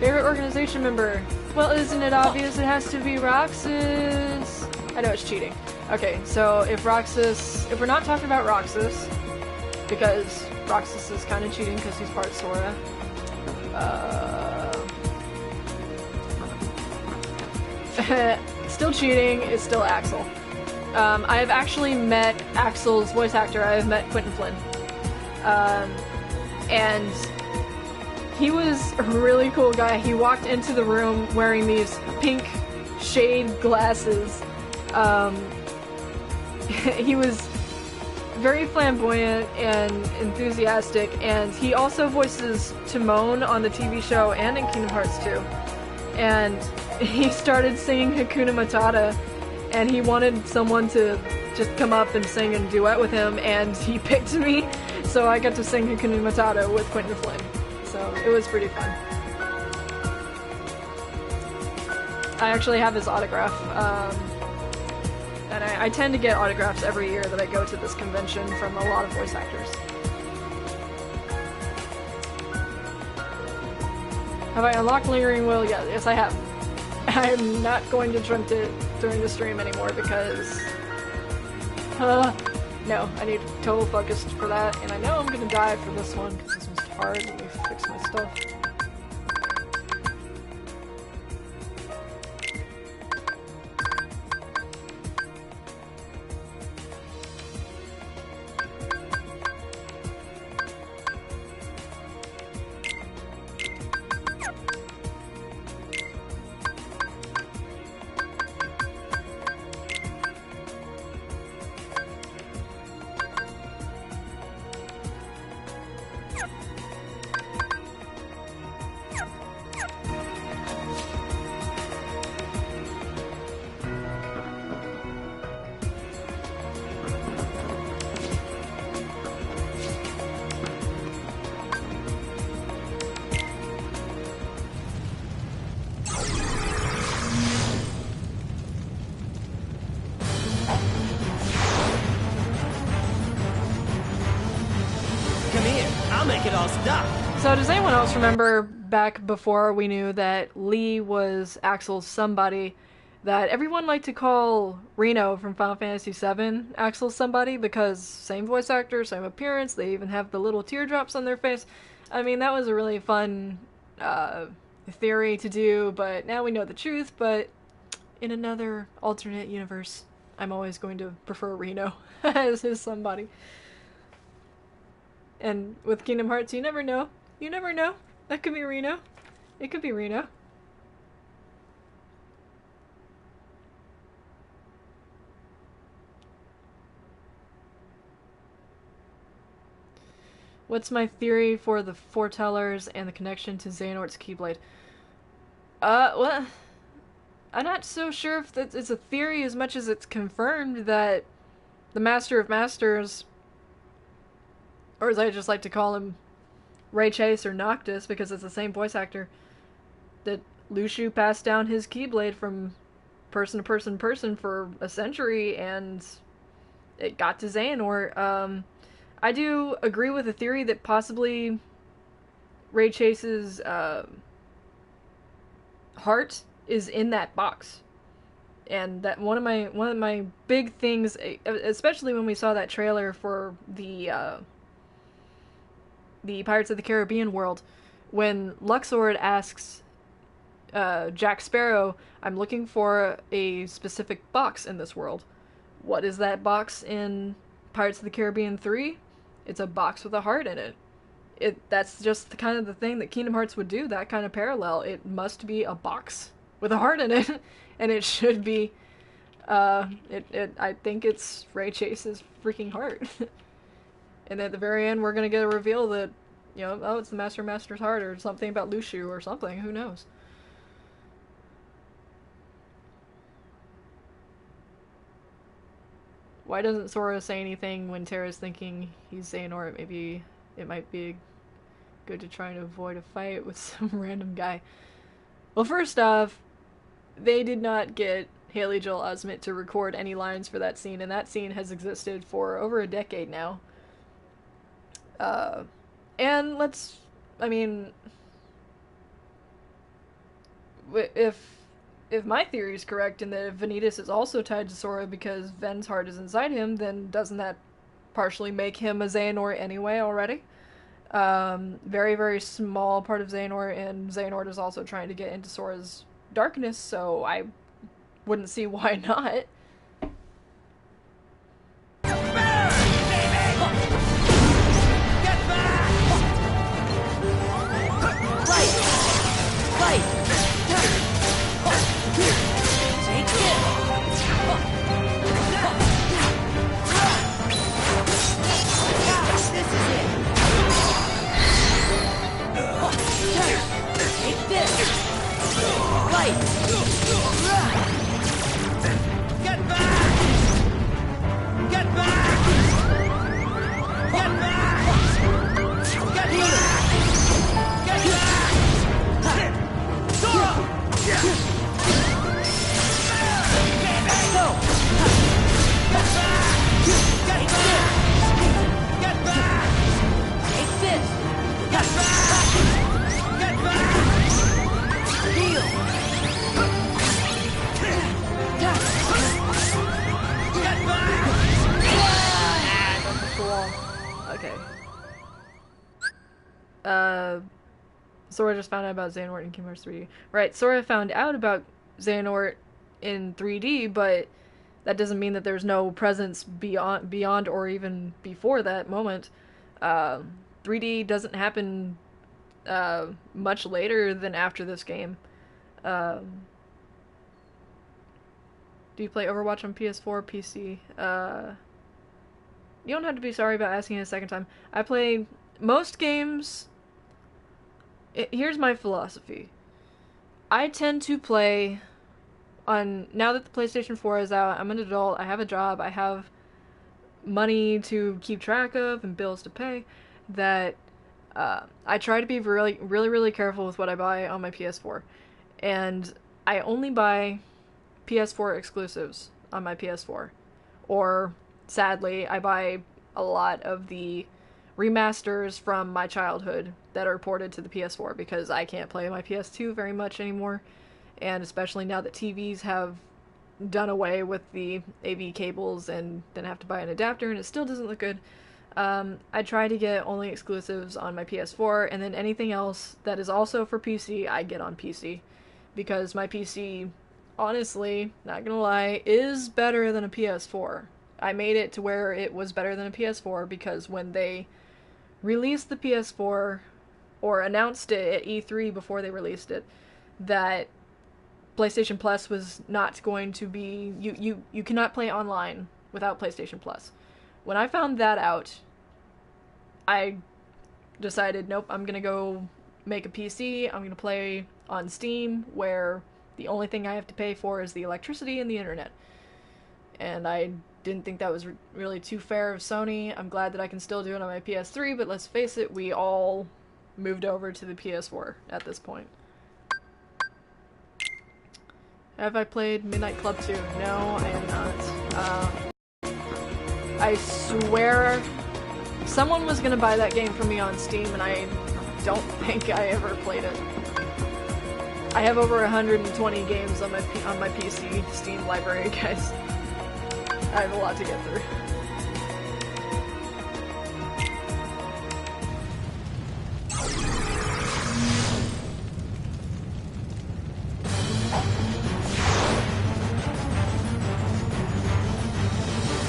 [SPEAKER 1] Favorite organization member? Well, isn't it obvious it has to be Roxas? I know it's cheating. Okay, so if we're not talking about Roxas, because Roxas is kind of cheating because he's part Sora. Still cheating, it's still Axel. I have actually met Axel's voice actor. I have met Quentin Flynn. And he was a really cool guy. He walked into the room wearing these pink shade glasses. He was very flamboyant and enthusiastic, and he also voices Timon on the TV show and in Kingdom Hearts 2. And he started singing Hakuna Matata, and he wanted someone to just come up and sing and duet with him, and he picked me, so I got to sing Hakuna Matata with Quentin Flynn. So it was pretty fun. I actually have his autograph. And I tend to get autographs every year that I go to this convention from a lot of voice actors. Have I unlocked Lingering Will? Yeah, yes I have. I'm not going to attempt it during the stream anymore because... no, I need total focus for that, and I know I'm gonna die for this one because this one's hard. Let me fix my stuff. So does anyone else remember back before we knew that Lee was Axel's somebody, that everyone liked to call Reno from Final Fantasy VII Axel's somebody because same voice actor, same appearance, they even have the little teardrops on their face. I mean, that was a really fun theory to do, but now we know the truth, but in another alternate universe, I'm always going to prefer Reno as his somebody. And with Kingdom Hearts, you never know. You never know. That could be Reno. It could be Reno. What's my theory for the foretellers and the connection to Xehanort's Keyblade? Well, I'm not so sure if it's a theory as much as it's confirmed that the Master of Masters, or as I just like to call him, Ray Chase or Noctis, because it's the same voice actor, that Lushu passed down his Keyblade from person to person to person for a century, and it got to Xehanort. I do agree with the theory that possibly Ray Chase's heart is in that box, and that one of my big things, especially when we saw that trailer for the Pirates of the Caribbean world, when Luxord asks Jack Sparrow, "I'm looking for a specific box in this world." What is that box in Pirates of the Caribbean 3? It's a box with a heart in it. That's just the kind of the thing that Kingdom Hearts would do, that kind of parallel. It must be a box with a heart in it, and it should be, I think it's Ray Chase's freaking heart. And at the very end, we're gonna get a reveal that, you know, oh, it's the Master's heart, or something about Lushu, or something, who knows. Why doesn't Sora say anything when Terra's thinking he's Xehanort? Maybe it might be good to try and avoid a fight with some random guy. Well, first off, they did not get Haley Joel Osment to record any lines for that scene, and that scene has existed for over a decade now. And I mean, if my theory is correct, and that Vanitas is also tied to Sora because Ven's heart is inside him, then doesn't that partially make him a Xehanort anyway already? Very, very small part of Xehanort, and Xehanort is also trying to get into Sora's darkness, so I wouldn't see why not. Sora just found out about Xehanort in Kingdom Hearts 3D. Right, Sora found out about Xehanort in 3D, but that doesn't mean that there's no presence beyond or even before that moment. 3D doesn't happen much later than after this game. Do you play Overwatch on PS4 or PC? You don't have to be sorry about asking it a second time. I play most games. Here's my philosophy. I tend to play on, now that the PlayStation 4 is out, I'm an adult, I have a job, I have money to keep track of and bills to pay, that I try to be really careful with what I buy on my PS4. And I only buy PS4 exclusives on my PS4. Or, sadly, I buy a lot of the remasters from my childhood that are ported to the PS4 because I can't play my PS2 very much anymore, and especially now that TVs have done away with the AV cables and then have to buy an adapter and it still doesn't look good. I try to get only exclusives on my PS4, and then anything else that is also for PC I get on PC, because my PC, honestly, not gonna lie, is better than a PS4. I made it to where it was better than a PS4 because when they released the PS4, or announced it at E3 before they released it, that PlayStation Plus was not going to be, you cannot play online without PlayStation Plus. When I found that out, I decided, nope, I'm gonna go make a PC, I'm gonna play on Steam, where the only thing I have to pay for is the electricity and the internet. And I didn't think that was really too fair of Sony. I'm glad that I can still do it on my PS3, but let's face it, we all moved over to the PS4 at this point. Have I played Midnight Club 2? No, I have not. I swear someone was gonna buy that game for me on Steam, and I don't think I ever played it. I have over 120 games on my PC Steam library, guys. I have a lot to get through.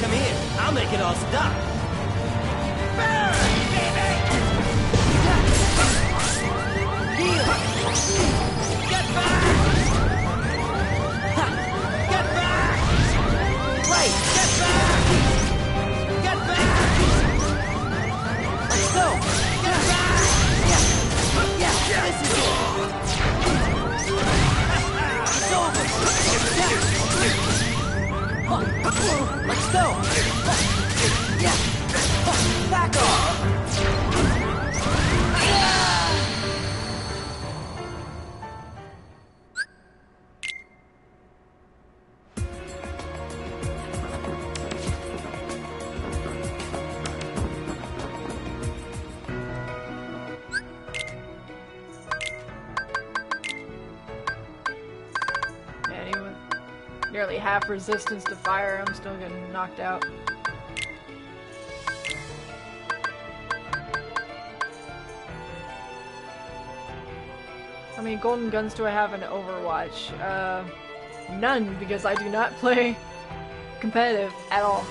[SPEAKER 2] Come here, I'll make it all stop. Burn, baby! Heal! Get back! Get back! Right! Get back! Get back! Let's go! Get back! Yeah, this is it! It's over! Let's go!
[SPEAKER 1] nearly half resistance to fire. I'm still getting knocked out. How many golden guns do I have in Overwatch? None, because I do not play competitive at all.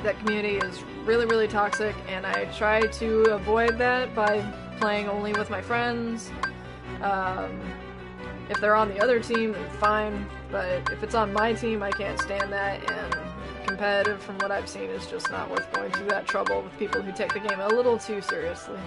[SPEAKER 1] That community is really, really toxic, and I try to avoid that by playing only with my friends. If they're on the other team, then fine, but if it's on my team, I can't stand that, and competitive, from what I've seen, is just not worth going through that trouble with people who take the game a little too seriously.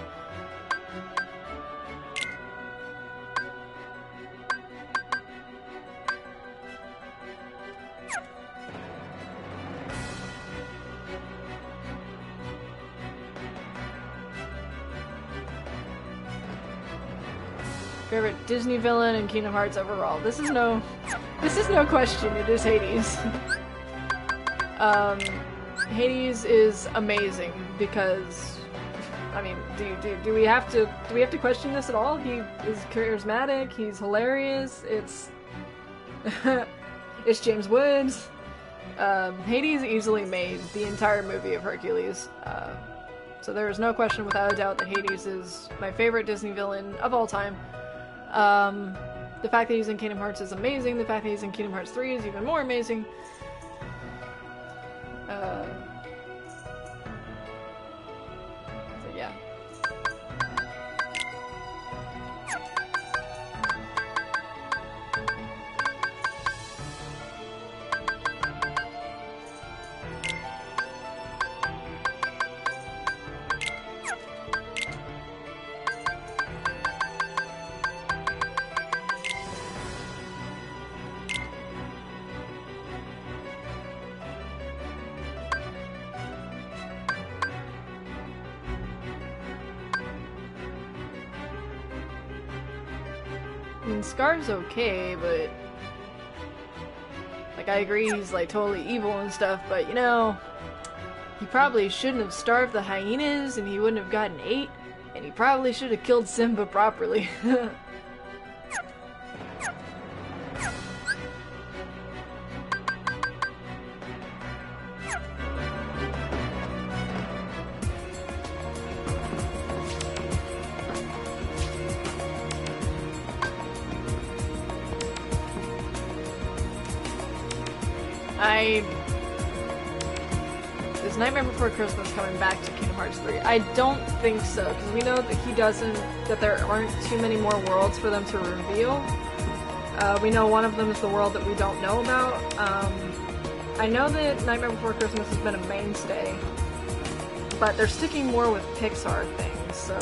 [SPEAKER 1] Favorite Disney villain and Kingdom Hearts overall. This is no question. It is Hades. Hades is amazing because, I mean, do we have to question this at all? He is charismatic. He's hilarious. It's it's James Woods. Hades easily made the entire movie of Hercules. So there is no question without a doubt that Hades is my favorite Disney villain of all time. The fact that he's in Kingdom Hearts is amazing. The fact that he's in Kingdom Hearts 3 is even more amazing. So yeah. I mean, Scar's okay, but like, I agree he's like totally evil and stuff, but you know, he probably shouldn't have starved the hyenas and he wouldn't have gotten ate, and he probably should have killed Simba properly. Is Nightmare Before Christmas coming back to Kingdom Hearts 3? I don't think so, because we know that that there aren't too many more worlds for them to reveal. We know one of them is the world that we don't know about. I know that Nightmare Before Christmas has been a mainstay, but they're sticking more with Pixar things, so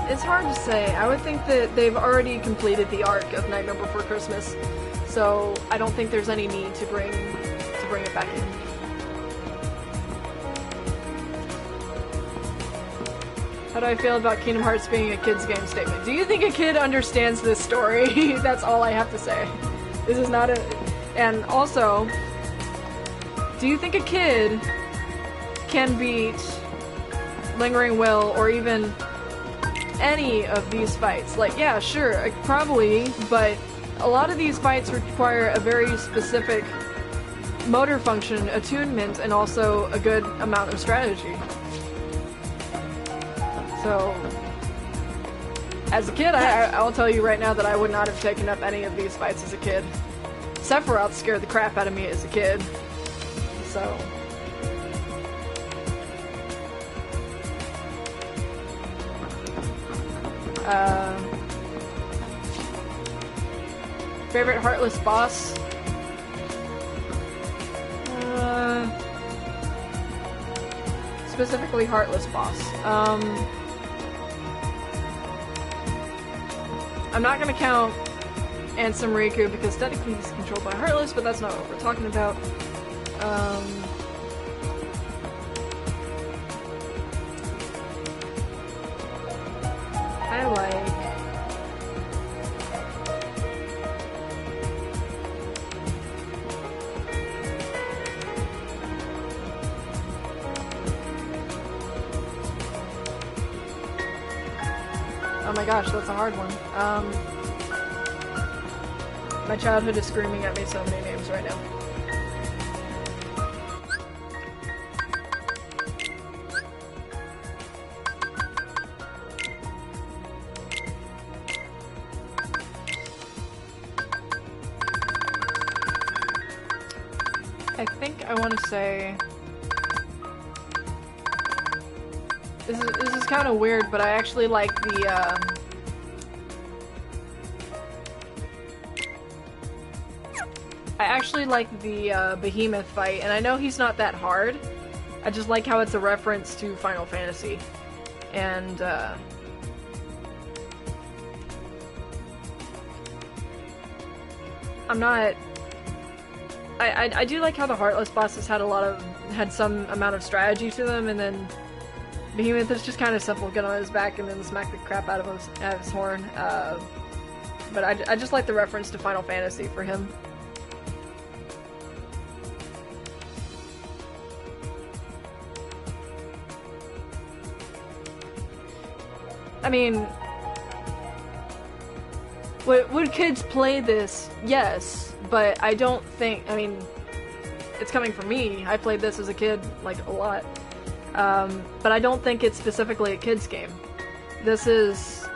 [SPEAKER 1] it's hard to say. I would think that they've already completed the arc of Nightmare Before Christmas, so I don't think there's any need to bring it back in. How do I feel about Kingdom Hearts being a kid's game statement? Do you think a kid understands this story? That's all I have to say. This is not a... And also, do you think a kid can beat Lingering Will or even any of these fights? Like, yeah, sure, probably, but a lot of these fights require a very specific motor function, attunement, and also a good amount of strategy. So, as a kid, I'll tell you right now that I would not have taken up any of these fights as a kid. Sephiroth scared the crap out of me as a kid. So... favorite Heartless boss? Specifically Heartless boss. I'm not gonna count Ansem Riku because technically he's controlled by Heartless, but that's not what we're talking about. I like... my gosh, that's a hard one. My childhood is screaming at me so many names right now. I think I want to say... This is kind of weird, but I actually like the, Behemoth fight, and I know he's not that hard. I just like how it's a reference to Final Fantasy. And, I'm not... I do like how the Heartless bosses had some amount of strategy to them, and then Behemoth is just kind of simple, get on his back and then smack the crap out of his horn. But I just like the reference to Final Fantasy for him. I mean, would kids play this? Yes, but I don't think, I mean, it's coming from me. I played this as a kid, like, a lot. But I don't think it's specifically a kid's game. This is...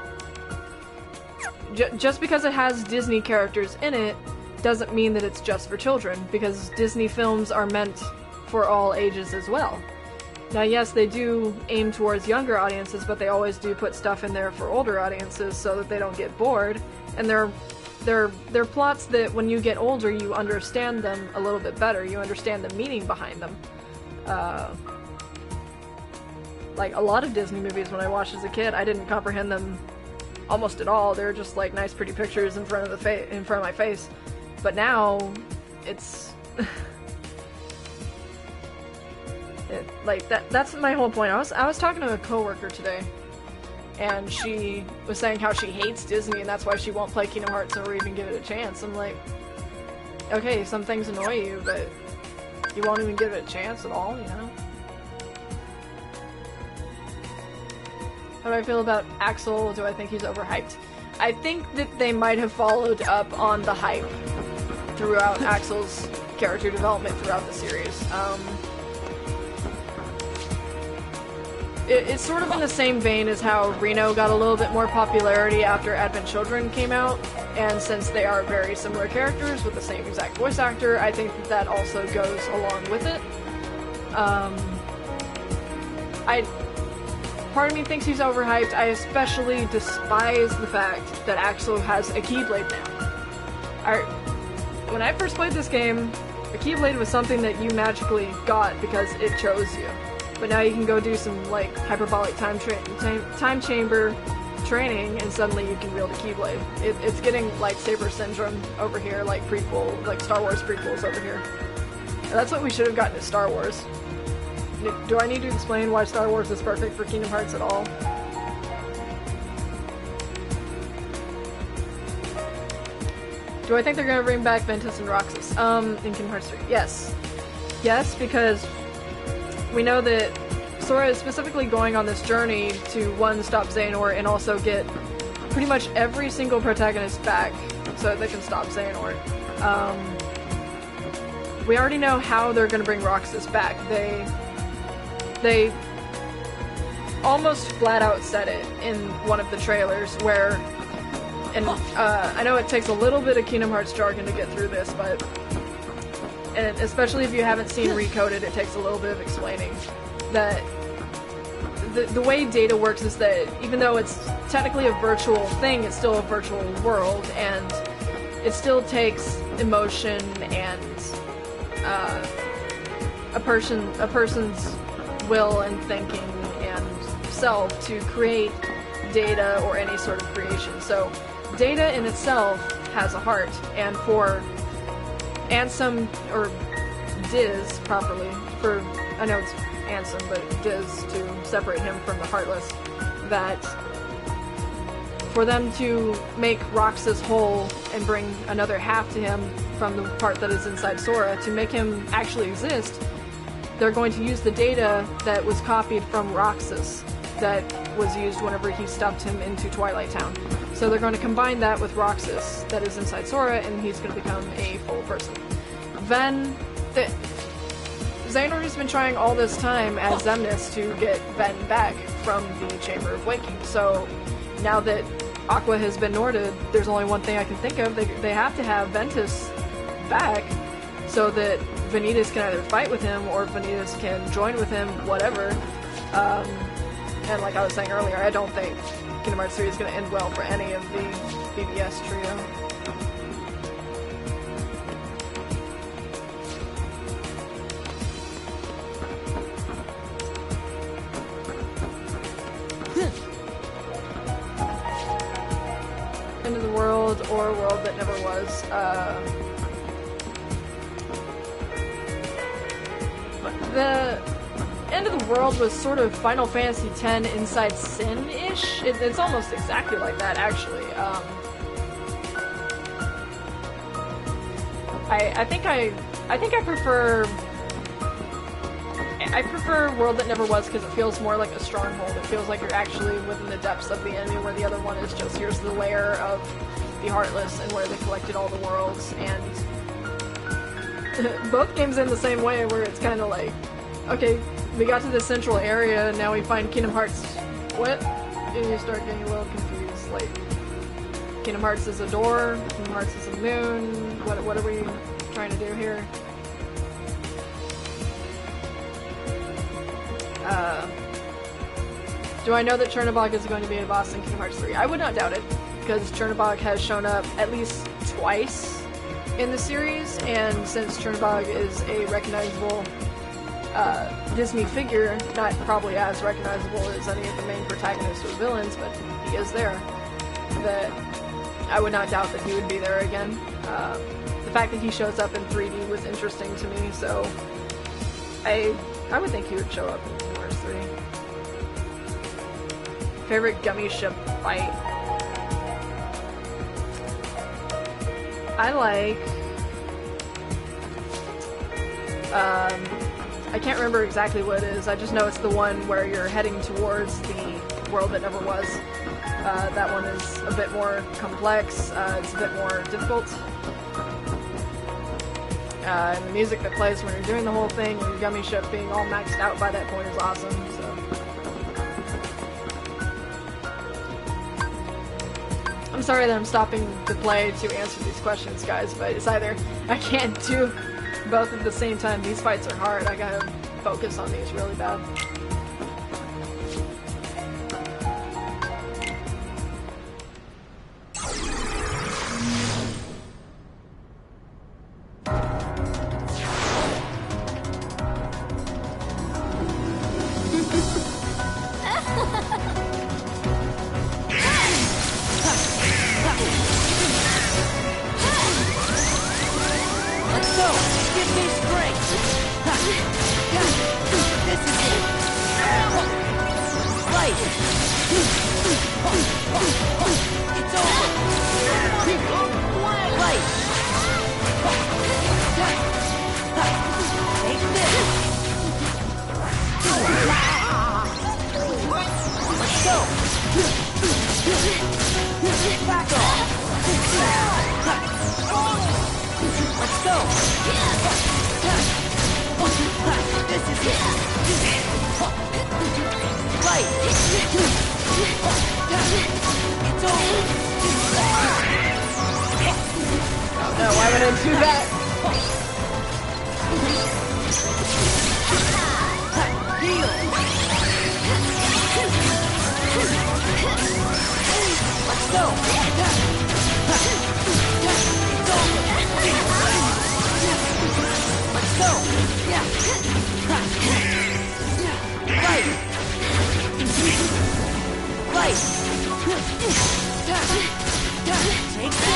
[SPEAKER 1] just because it has Disney characters in it, doesn't mean that it's just for children, because Disney films are meant for all ages as well. Now, yes, they do aim towards younger audiences, but they always do put stuff in there for older audiences so that they don't get bored. And they're plots that, when you get older, you understand them a little bit better. You understand the meaning behind them. Like, a lot of Disney movies when I watched as a kid, I didn't comprehend them almost at all. They're just, like, nice, pretty pictures in front of my face. But now, it's... that's my whole point. I was talking to a coworker today, and she was saying how she hates Disney and that's why she won't play Kingdom Hearts or even give it a chance. I'm like, okay, some things annoy you, but you won't even give it a chance at all, you know? How do I feel about Axel? Do I think he's overhyped? I think that they might have followed up on the hype throughout Axel's character development throughout the series. It's sort of in the same vein as how Reno got a little bit more popularity after Advent Children came out, and since they are very similar characters with the same exact voice actor, I think that also goes along with it. Part of me thinks he's overhyped. I especially despise the fact that Axel has a Keyblade now. When I first played this game, a Keyblade was something that you magically got because it chose you. But now you can go do some, like, hyperbolic time chamber training, and suddenly you can wield a Keyblade. It's getting lightsaber syndrome over here, like Star Wars prequels over here. And that's what we should have gotten to Star Wars. Do I need to explain why Star Wars is perfect for Kingdom Hearts at all? Do I think they're gonna bring back Ventus and Roxas? In Kingdom Hearts 3? Yes. Yes, because we know that Sora is specifically going on this journey to, one, stop Xehanort, and also get pretty much every single protagonist back so that they can stop Xehanort. We already know how they're going to bring Roxas back. They almost flat out said it in one of the trailers where, and I know it takes a little bit of Kingdom Hearts jargon to get through this, but and especially if you haven't seen Recoded, it takes a little bit of explaining. That the way data works is that even though it's technically a virtual thing, it's still a virtual world, and it still takes emotion and a person's will and thinking and self to create data or any sort of creation. So data in itself has a heart, and for Ansem, or Diz properly, I know it's Ansem, but Diz to separate him from the Heartless, that for them to make Roxas whole and bring another half to him from the part that is inside Sora, to make him actually exist, they're going to use the data that was copied from Roxas, that was used whenever he stuffed him into Twilight Town. So they're going to combine that with Roxas that is inside Sora, and he's going to become a full person. Ven, Xehanort has been trying all this time as Xemnas to get Ven back from the Chamber of Waking. So now that Aqua has been Norded, there's only one thing I can think of. They have to have Ventus back so that Vanitas can either fight with him or Vanitas can join with him, whatever. And like I was saying earlier, I don't think Kingdom Hearts 3 is going to end well for any of the BBS trio. End of the World or a World That Never Was. The End of the World was sort of Final Fantasy X Inside Sin-ish. It's almost exactly like that, actually. I think I prefer World That Never Was because it feels more like a stronghold. It feels like you're actually within the depths of the enemy, where the other one is just here's the lair of the Heartless and where they collected all the worlds. And both games end the same way, where it's kind of like, okay, we got to the central area, and now we find Kingdom Hearts. What? And you start getting a little confused. Like, Kingdom Hearts is a door, Kingdom Hearts is a moon. What are we trying to do here? Do I know that Chernobog is going to be a boss in Kingdom Hearts 3? I would not doubt it, because Chernobog has shown up at least twice in the series, and since Chernobog is a recognizable Disney figure, not probably as recognizable as any of the main protagonists or villains, but he is there, that I would not doubt that he would be there again. The fact that he shows up in 3D was interesting to me, so I would think he would show up in Kingdom Hearts 3. Favorite gummy ship fight? I like... I can't remember exactly what it is. I just know it's the one where you're heading towards the World That Never Was. That one is a bit more complex. It's a bit more difficult. And the music that plays when you're doing the whole thing, and your gummy ship being all maxed out by that point is awesome. So I'm sorry that I'm stopping the play to answer these questions, guys, but it's either I can't do both at the same time. These fights are hard. I gotta focus on these really bad.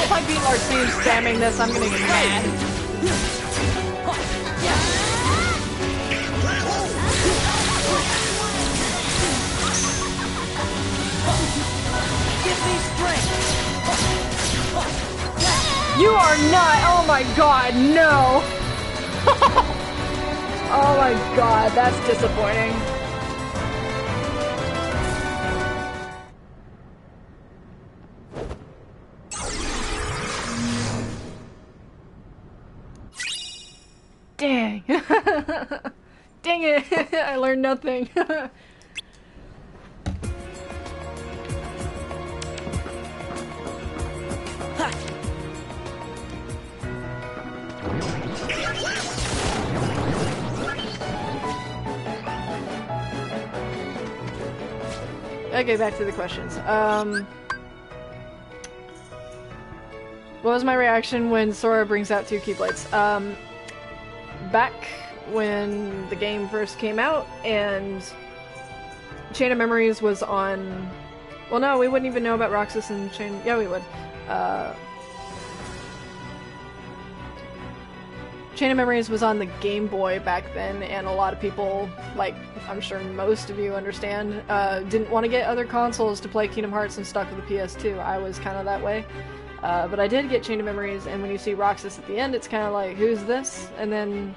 [SPEAKER 1] If I beat Larseem spamming this, I'm gonna get mad.
[SPEAKER 2] Give me strength.
[SPEAKER 1] You are not! Oh my god, no! Oh my god, that's disappointing. I learned nothing. Okay, back to the questions. What was my reaction when Sora brings out 2 Keyblades? Back when the game first came out and Chain of Memories was on... Well, no, we wouldn't even know about Roxas and Chain... Yeah, we would. Chain of Memories was on the Game Boy back then, and a lot of people, like, I'm sure most of you understand, didn't want to get other consoles to play Kingdom Hearts and stuck with the PS2. I was kind of that way. But I did get Chain of Memories, and when you see Roxas at the end, it's kind of like, who's this? And then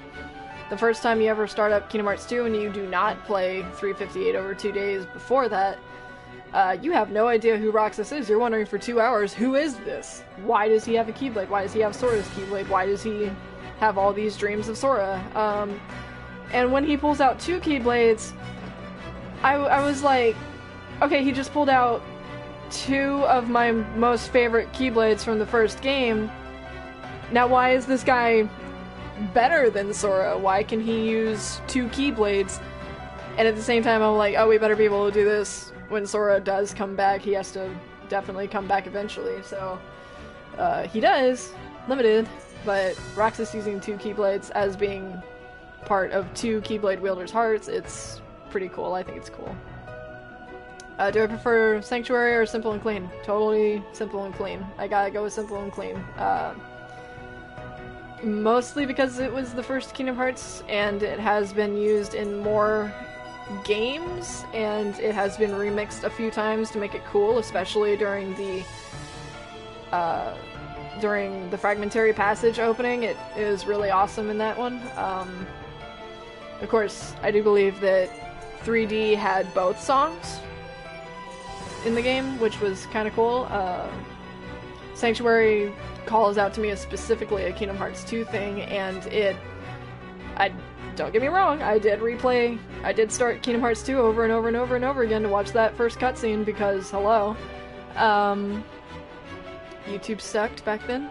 [SPEAKER 1] the first time you ever start up Kingdom Hearts 2 and you do not play 358 over 2 days before that, you have no idea who Roxas is. You're wondering for 2 hours, who is this? Why does he have a Keyblade? Why does he have Sora's Keyblade? Why does he have all these dreams of Sora? And when he pulls out 2 Keyblades, I was like, okay, he just pulled out 2 of my most favorite Keyblades from the first game. Now why is this guy better than Sora? Why can he use 2 Keyblades? And at the same time I'm like, oh, we better be able to do this when Sora does come back. He has to definitely come back eventually, so he does, limited, but Roxas using 2 Keyblades as being part of 2 Keyblade wielders' hearts, it's pretty cool. I think it's cool. Do I prefer Sanctuary or Simple and Clean? Totally Simple and Clean. I gotta go with Simple and Clean. Mostly because it was the first Kingdom Hearts, and it has been used in more games, and it has been remixed a few times to make it cool, especially during the Fragmentary Passage opening. It is really awesome in that one. Of course, I do believe that 3D had both songs in the game, which was kind of cool. Sanctuary calls out to me as specifically a Kingdom Hearts 2 thing, and don't get me wrong, I did start Kingdom Hearts 2 over and over and over and over again to watch that first cutscene because, hello. YouTube sucked back then.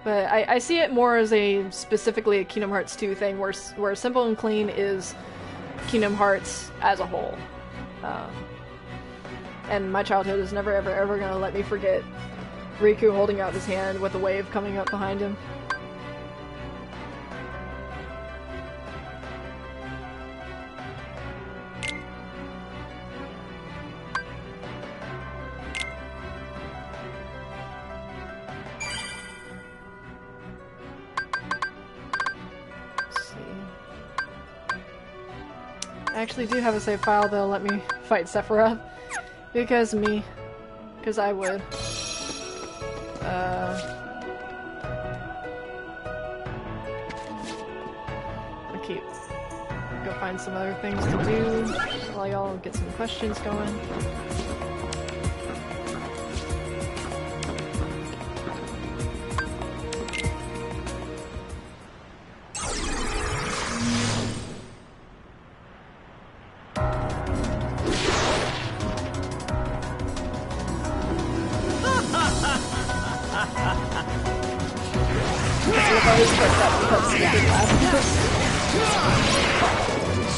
[SPEAKER 1] But I see it more as specifically a Kingdom Hearts 2 thing, where Simple and Clean is Kingdom Hearts as a whole. And my childhood is never ever gonna let me forget Riku holding out his hand with a wave coming up behind him. I actually do have a save file that'll let me fight Sephiroth. Because I would. I'll go find some other things to do while y'all get some questions going.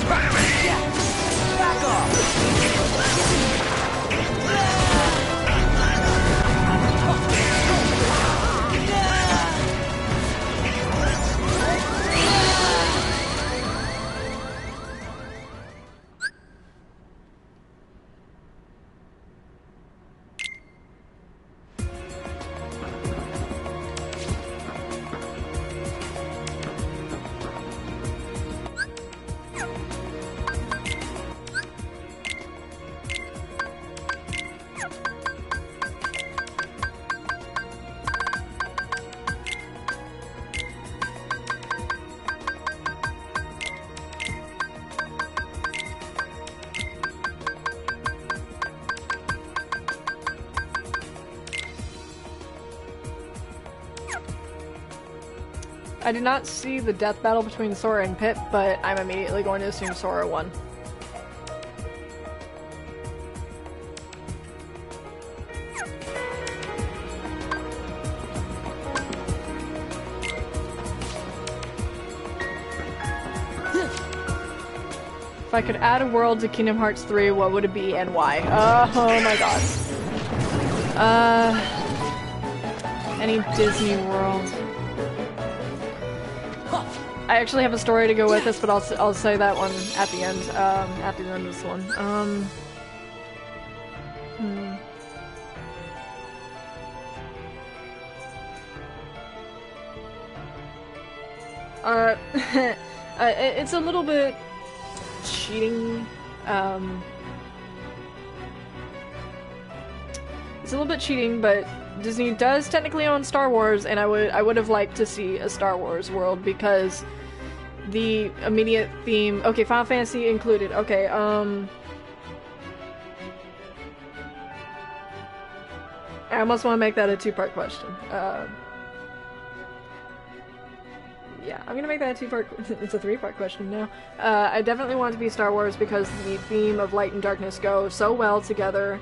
[SPEAKER 2] Back
[SPEAKER 1] I did not see the death battle between Sora and Pip, but I'm immediately going to assume Sora won. If I could add a world to Kingdom Hearts 3, what would it be and why? Oh my god. Any Disney world. I actually have a story to go with this, but I'll say that one at the end. At the end of this one. It's a little bit cheating. It's a little bit cheating, but Disney does technically own Star Wars, and I would have liked to see a Star Wars world because the immediate theme. Okay, Final Fantasy included. Okay, I almost want to make that a two-part question. Yeah, I'm gonna make that a two-part. It's a three-part question now. I definitely want it to be Star Wars because the theme of light and darkness go so well together,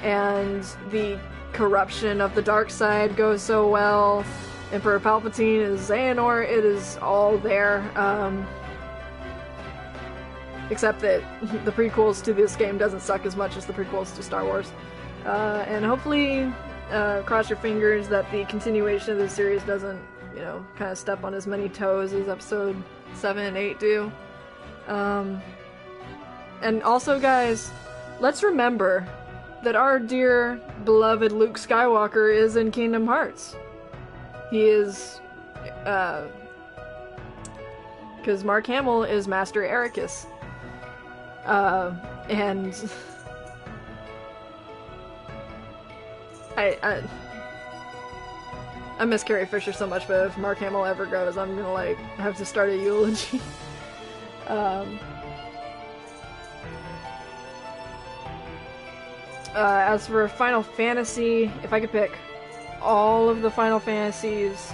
[SPEAKER 1] and the corruption of the dark side goes so well. Emperor Palpatine is Xehanort. It is all there. Except that the prequels to this game doesn't suck as much as the prequels to Star Wars. And hopefully, cross your fingers that the continuation of the series doesn't, you know, kind of step on as many toes as episode 7 and 8 do. And also, guys, let's remember that our dear, beloved Luke Skywalker is in Kingdom Hearts. He is, because Mark Hamill is Master Ericus. And I miss Carrie Fisher so much, but if Mark Hamill ever goes, I'm gonna, like, have to start a eulogy. As for Final Fantasy, if I could pick all of the Final Fantasies,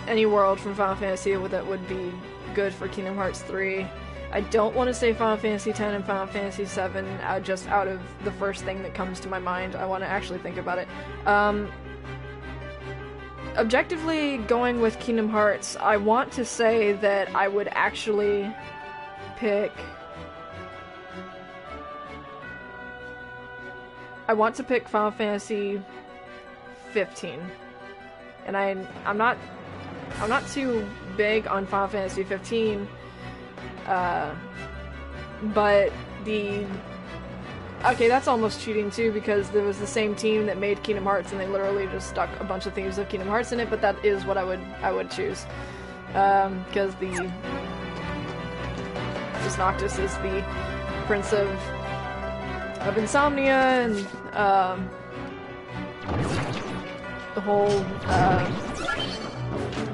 [SPEAKER 1] any world from Final Fantasy that would be good for Kingdom Hearts 3. I don't want to say Final Fantasy X and Final Fantasy VII just out of the first thing that comes to my mind. I want to actually think about it. Objectively, going with Kingdom Hearts, I want to say that I would actually pick... I want to pick Final Fantasy 15. And I'm not too big on Final Fantasy 15, but okay, that's almost cheating too, because there was the same team that made Kingdom Hearts, and they literally just stuck a bunch of themes of Kingdom Hearts in it. But that is what I would choose, because this Noctis is the Prince of Insomnia, and the whole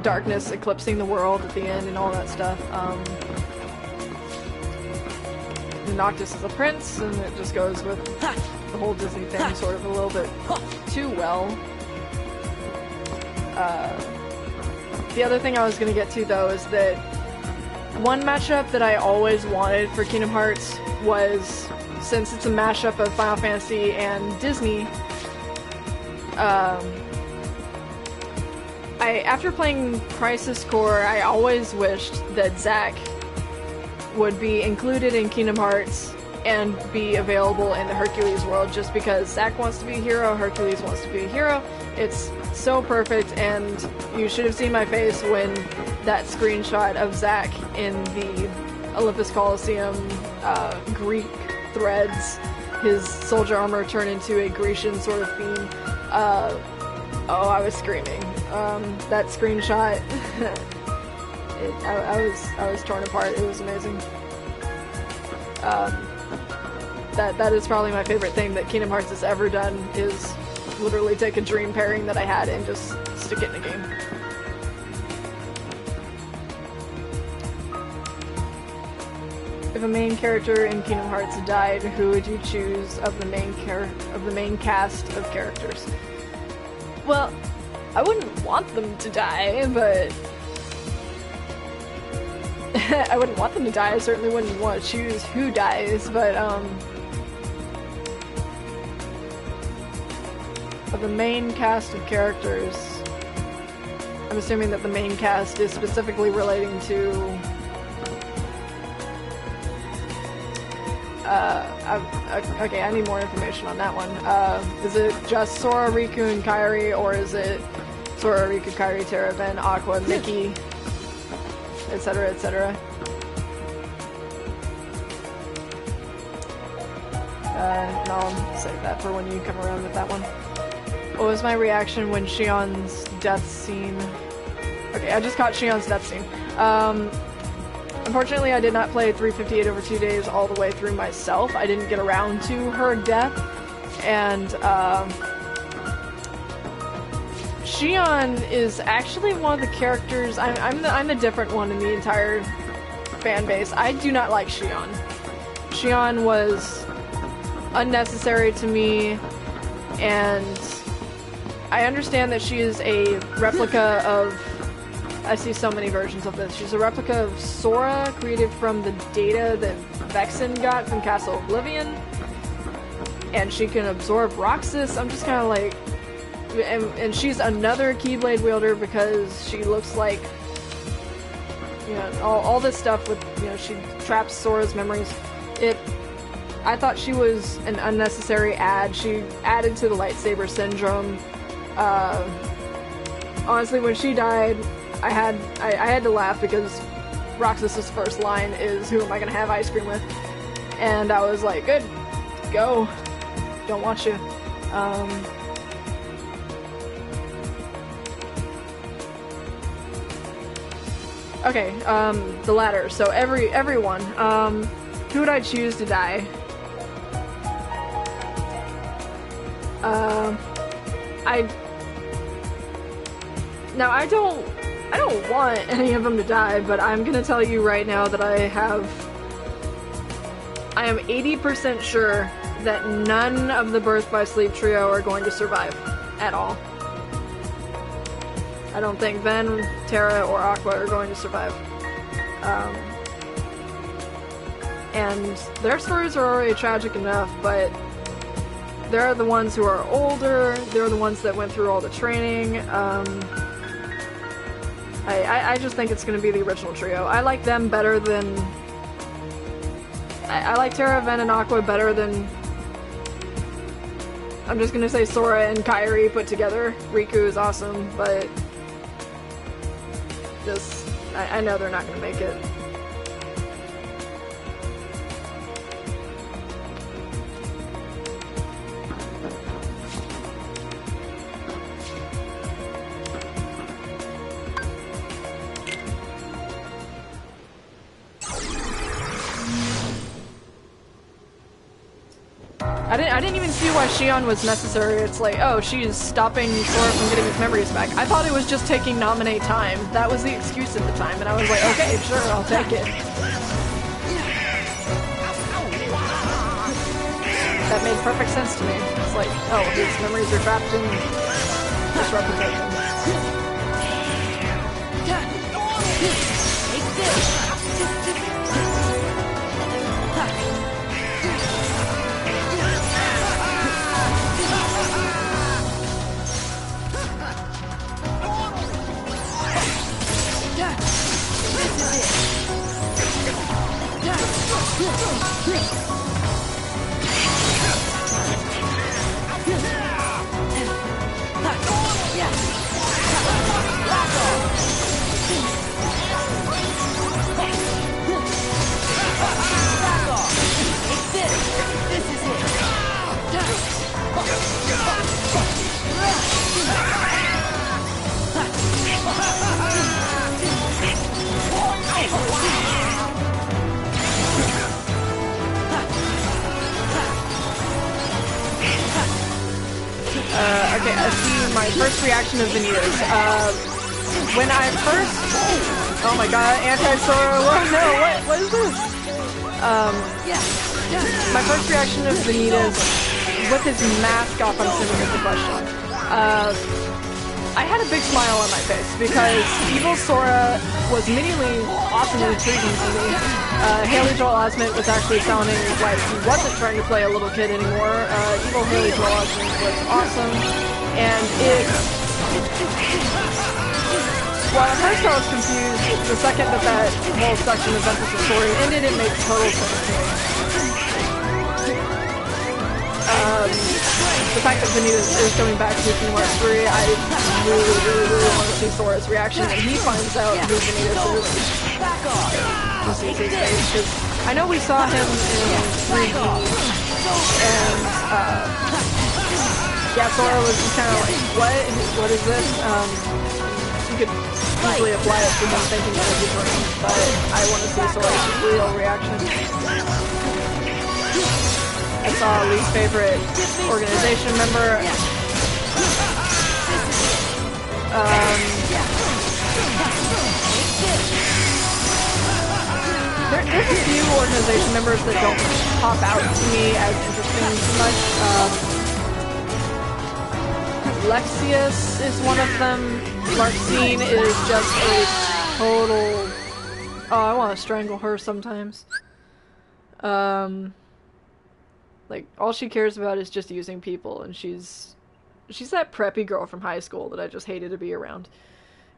[SPEAKER 1] darkness eclipsing the world at the end and all that stuff. Noctis is a prince, and it just goes with the whole Disney thing sort of a little bit too well. The other thing I was going to get to, though, is that one matchup that I always wanted for Kingdom Hearts was, since it's a mashup of Final Fantasy and Disney, after playing Crisis Core, I always wished that Zack would be included in Kingdom Hearts and be available in the Hercules world, just because Zack wants to be a hero, Hercules wants to be a hero. It's so perfect, and you should have seen my face when that screenshot of Zack in the Olympus Coliseum Greek threads, his soldier armor turned into a Grecian sort of theme. Oh, I was screaming. That screenshot, I was torn apart. It was amazing. That is probably my favorite thing that Kingdom Hearts has ever done, is literally take a dream pairing that I had and just stick it in a game. If a main character in Kingdom Hearts died, who would you choose of the main cast of characters? Well, I wouldn't want them to die, but I wouldn't want them to die. I certainly wouldn't want to choose who dies, but of the main cast of characters, I'm assuming that the main cast is specifically relating to okay, I need more information on that one. Is it just Sora, Riku, and Kairi, or is it Sora, Riku, Kairi, Terra, Ven, Aqua, Mickey, etc., etc.? No, I'll save that for when you come around with that one. What was my reaction when Shion's death scene? Okay, I just caught Shion's death scene. Unfortunately, I did not play 358 over 2 days all the way through myself. I didn't get around to her death, and Shion is actually one of the characters. I'm the different one in the entire fan base. I do not like Shion. Shion was unnecessary to me, and I understand that she is a replica of. I see so many versions of this. She's a replica of Sora, created from the data that Vexen got from Castle Oblivion. And she can absorb Roxas. I'm just kind of like... And she's another Keyblade wielder because she looks like... You know, all this stuff with, you know, she traps Sora's memories. I thought she was an unnecessary add. She added to the lightsaber syndrome. Honestly, when she died... I had to laugh because Roxas's first line is, "Who am I gonna have ice cream with?" And I was like, good, go. Don't want you. Okay, the ladder. So everyone, who would I choose to die? Now I don't want any of them to die, but I'm gonna tell you right now that I am 80% sure that none of the Birth by Sleep trio are going to survive at all. I don't think Ven, Terra, or Aqua are going to survive. And their stories are already tragic enough, but they're the ones who are older, they're the ones that went through all the training. I just think it's going to be the original trio. I like them better than... I like Terra, Ven, and Aqua better than... I'm just going to say Sora and Kairi put together. Riku is awesome, but... just... I know they're not going to make it. I didn't even see why Shion was necessary. It's like, oh, she's stopping Sora from getting his memories back. I thought it was just taking Nominate time. That was the excuse at the time, and I was like, okay, sure, I'll take it. That made perfect sense to me. It's like, oh, his memories are trapped in this replication.
[SPEAKER 2] Take this!
[SPEAKER 1] Okay, I see my first reaction of Vanitas. When I first... Oh my god, anti-Sora, no, what is this? My first reaction of Vanitas, with his mask off, I'm assuming is the question. I had a big smile on my face because Evil Sora was immediately awesome and intriguing to me. Haley Joel Osment was actually sounding like he wasn't trying to play a little kid anymore. Evil Haley Joel Osment was awesome, and it... Well, at first I was confused. The second that whole section of Ventus's story ended, it made total sense to me. The fact that Vanitas is coming back to Kingdom Hearts 3, I really want to see Sora's reaction when he finds out who Vanitas is. To see his face, because I know we saw him in 3D, and yeah, Sora was just kind of like, what is this? You could easily apply it to him thinking it was a dream, but I want to see Sora's real reaction. I saw a least favorite organization member. There's a few organization members that don't pop out to me as interesting too much. Lexius is one of them. Larxene is just a total... Oh, I want to strangle her sometimes. Like, all she cares about is just using people, and she's that preppy girl from high school that I just hated to be around.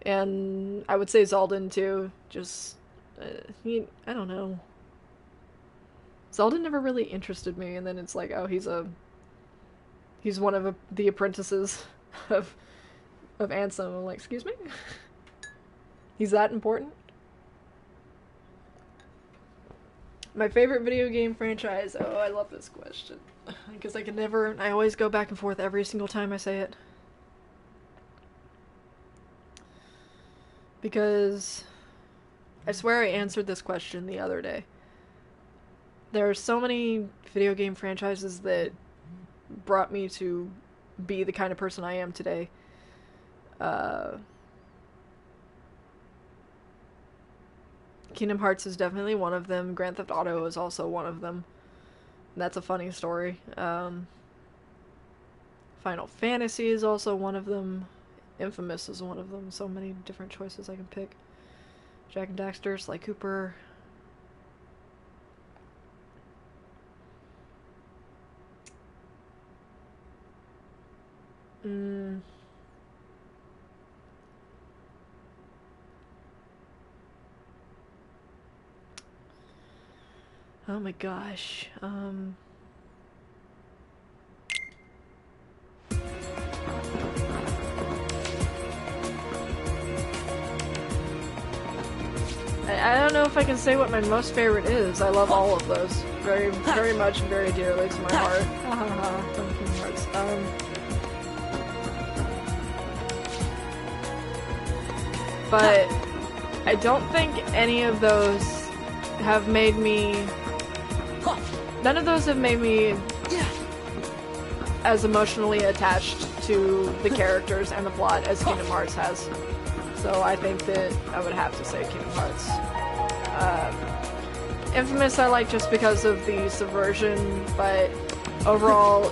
[SPEAKER 1] And I would say Zaldin, too. Just, I don't know. Zaldin never really interested me, and then it's like, oh, he's one of the apprentices of Ansem. I'm like, excuse me? He's that important? My favorite video game franchise? Oh, I love this question. Because I always go back and forth every single time I say it. Because I swear I answered this question the other day. There are so many video game franchises that brought me to be the kind of person I am today. Kingdom Hearts is definitely one of them. Grand Theft Auto is also one of them. And that's a funny story. Final Fantasy is also one of them. Infamous is one of them. So many different choices I can pick. Jak and Daxter, Sly Cooper. Oh my gosh. I don't know if I can say what my most favorite is. I love all of those. Very, very much, very dearly to my heart. Kingdom Hearts. But I don't think any of those have made me... None of those have made me as emotionally attached to the characters and the plot as Kingdom Hearts has. So I think that I would have to say Kingdom Hearts. Infamous I like just because of the subversion, but overall,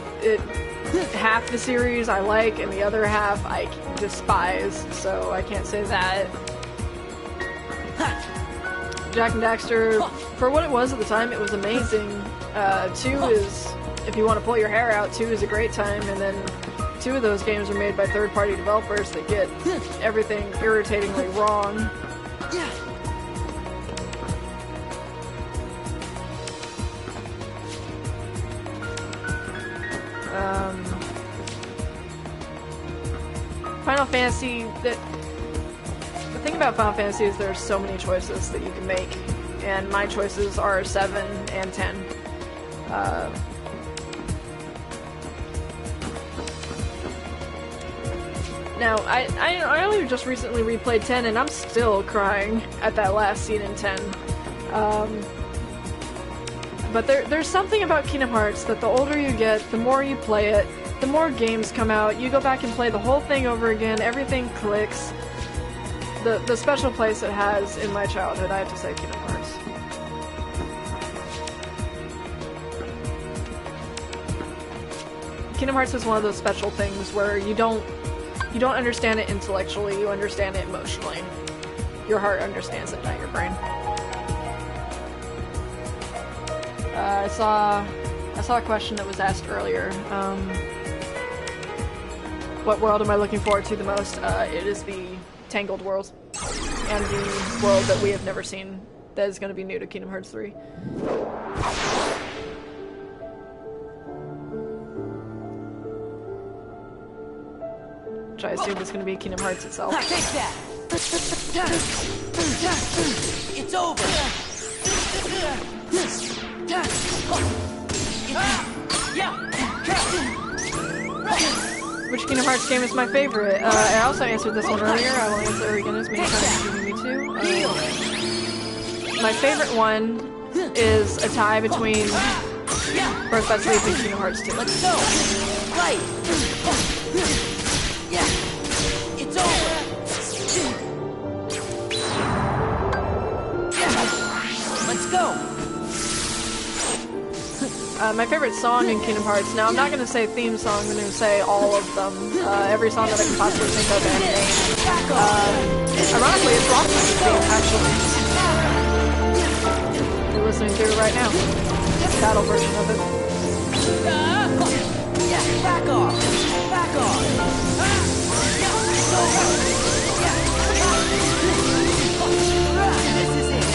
[SPEAKER 1] half the series I like and the other half I despise, so I can't say that. Jak and Daxter, for what it was at the time, it was amazing. 2 is, if you want to pull your hair out, 2 is a great time, and then 2 of those games are made by third-party developers that get everything irritatingly wrong. Final Fantasy, the thing about Final Fantasy is there's so many choices that you can make, and my choices are 7 and 10. Now, I only just recently replayed 10, and I'm still crying at that last scene in 10. But there's something about Kingdom Hearts that the older you get, the more you play it, the more games come out, you go back and play the whole thing over again, everything clicks. The special place it has in my childhood, I have to say Kingdom Hearts. Kingdom Hearts is one of those special things where you don't You don't understand it intellectually, you understand it emotionally. Your heart understands it, not your brain. I saw a question that was asked earlier. What world am I looking forward to the most? It is the Tangled world, and the world that we have never seen that is going to be new to Kingdom Hearts 3. Which I assume is going to be Kingdom Hearts itself.
[SPEAKER 2] Take that! It's over!
[SPEAKER 1] Which Kingdom Hearts game is my favorite? I also answered this one earlier. I will answer again as many times as you need me to. My favorite one is a tie between Birth by Sleep and Kingdom Hearts 2.
[SPEAKER 2] Let's go! Right! Yeah! It's over! Let's go!
[SPEAKER 1] My favorite song in Kingdom Hearts. Now, I'm not going to say theme song, I'm going to say all of them. Every song that I can possibly think of and name. Ironically, it's Roxas' theme, actually. You're listening to it right now. The battle version of it.
[SPEAKER 2] Yeah, back off! Back off! This is it!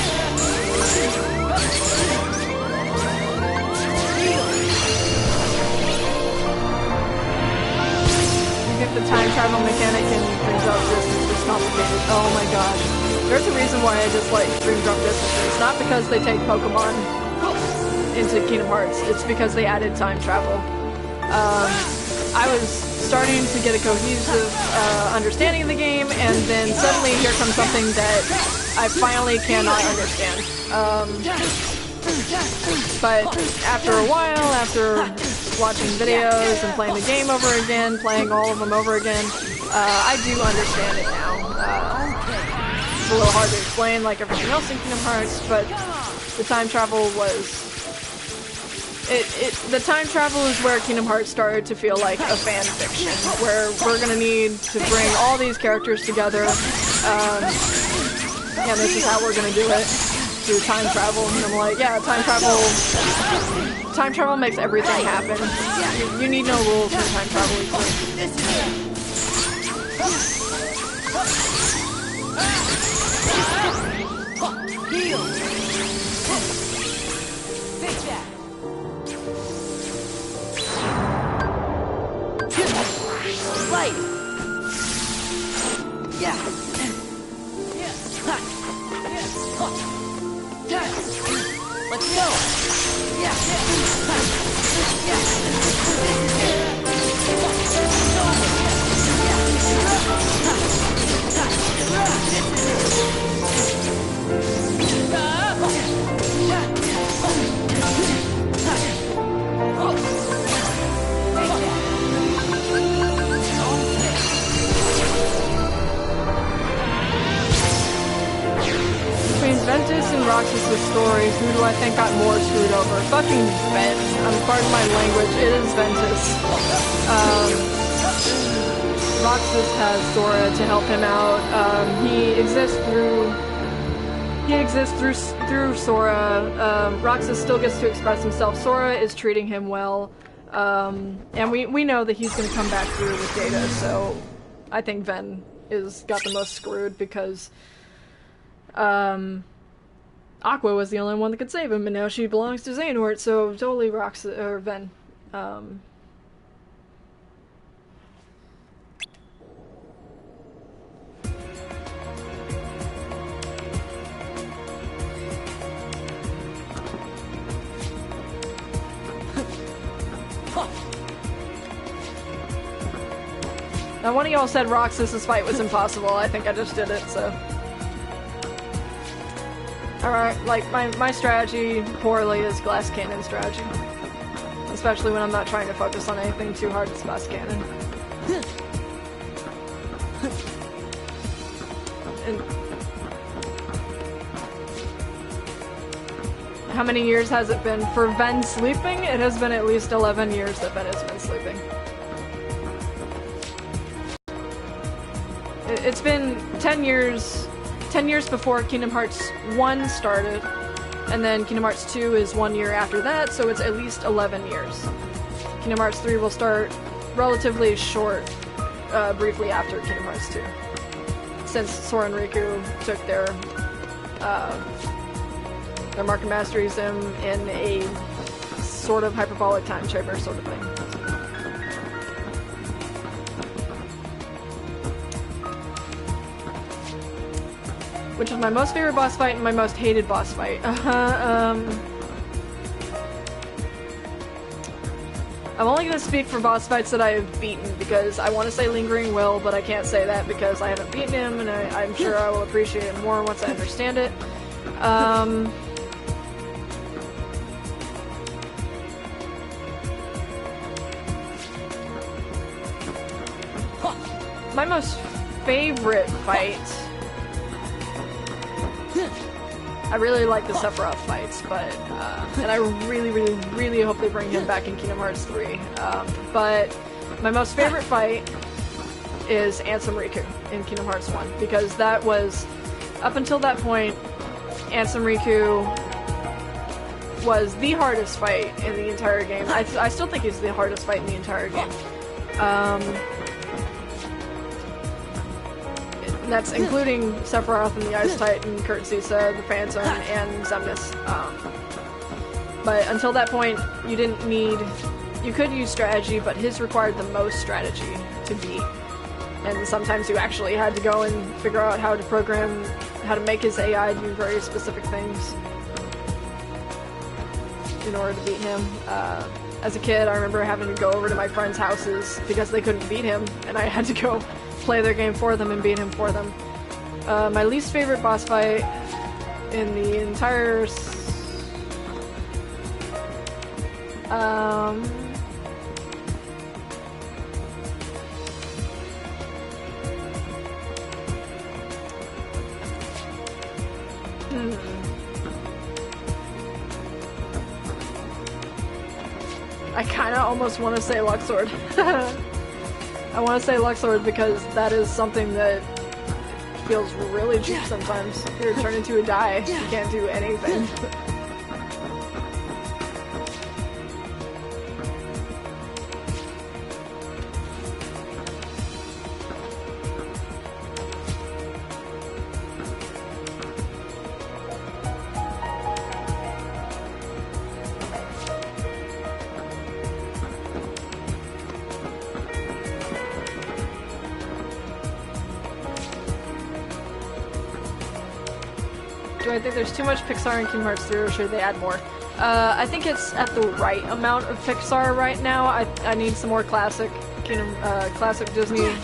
[SPEAKER 1] If the time travel mechanic in Dream Drop Distance is complicated. Oh my gosh. There's a reason why I dislike Dream Drop Distance. It's not because they take Pokemon into Kingdom Hearts. It's because they added time travel. I was starting to get a cohesive understanding of the game, and then suddenly here comes something that I finally cannot understand. But after a while, after watching videos and playing the game over again, playing all of them over again, I do understand it now. It's a little hard to explain like everything else in Kingdom Hearts, but the time travel was... The time travel is where Kingdom Hearts started to feel like a fan fiction, where we're gonna need to bring all these characters together, and this is how we're gonna do it, through time travel. And I'm like, yeah, time travel makes everything happen. You need no rules for time travel.
[SPEAKER 2] Heal! Take that! Right! Yeah! Let's go! Yeah!
[SPEAKER 1] Between Ventus and Roxas' story, who do I think got more screwed over? Fucking Ven. Pardon my language, it is Ventus. Roxas has Sora to help him out. He exists through Sora. Roxas still gets to express himself. Sora is treating him well. And we know that he's going to come back through with Data, so I think Ven got the most screwed because Aqua was the only one that could save him, and now she belongs to Xehanort, so totally Roxas or Ven. Now, one of y'all said Roxas' fight was impossible. I think I just did it, so. Alright, like, my strategy poorly is Glass Cannon strategy. Especially when I'm not trying to focus on anything too hard as Glass Cannon. And how many years has it been? For Ven sleeping, it has been at least 11 years that Ven has been sleeping. It's been 10 years, 10 years before Kingdom Hearts 1 started, and then Kingdom Hearts 2 is 1 year after that, so it's at least 11 years. Kingdom Hearts 3 will start relatively short, briefly after Kingdom Hearts 2. Since Sora and Riku took their Market Masteryism in a sort of hyperbolic time chamber sort of thing. Which is my most favorite boss fight and my most hated boss fight. I'm only going to speak for boss fights that I have beaten, because I want to say Lingering Will, but I can't say that because I haven't beaten him, and I'm sure I will appreciate it more once I understand it. My most favorite fight... I really like the Sephiroth fights, but, and I really hope they bring him back in Kingdom Hearts 3. But my most favorite fight is Ansem Riku in Kingdom Hearts 1, because that was, up until that point, Ansem Riku was the hardest fight in the entire game. I still think he's the hardest fight in the entire game. That's including Sephiroth and the Ice Titan, Kurt Sisa, the Phantom, and Xemnas. But until that point, you didn't need... You could use strategy, but his required the most strategy to beat. And sometimes you actually had to go and figure out how to program, how to make his AI do very specific things in order to beat him. As a kid, I remember having to go over to my friends' houses because they couldn't beat him, and I had to go play their game for them and beat him for them. My least favorite boss fight in the entire... I kinda almost want to say Luxord. I want to say Luxord because that is something that feels really cheap sometimes. If you're turned into a die, you can't do anything. Do I think there's too much Pixar in Kingdom Hearts 3, or should they add more? I think it's at the right amount of Pixar right now. I need some more classic Disney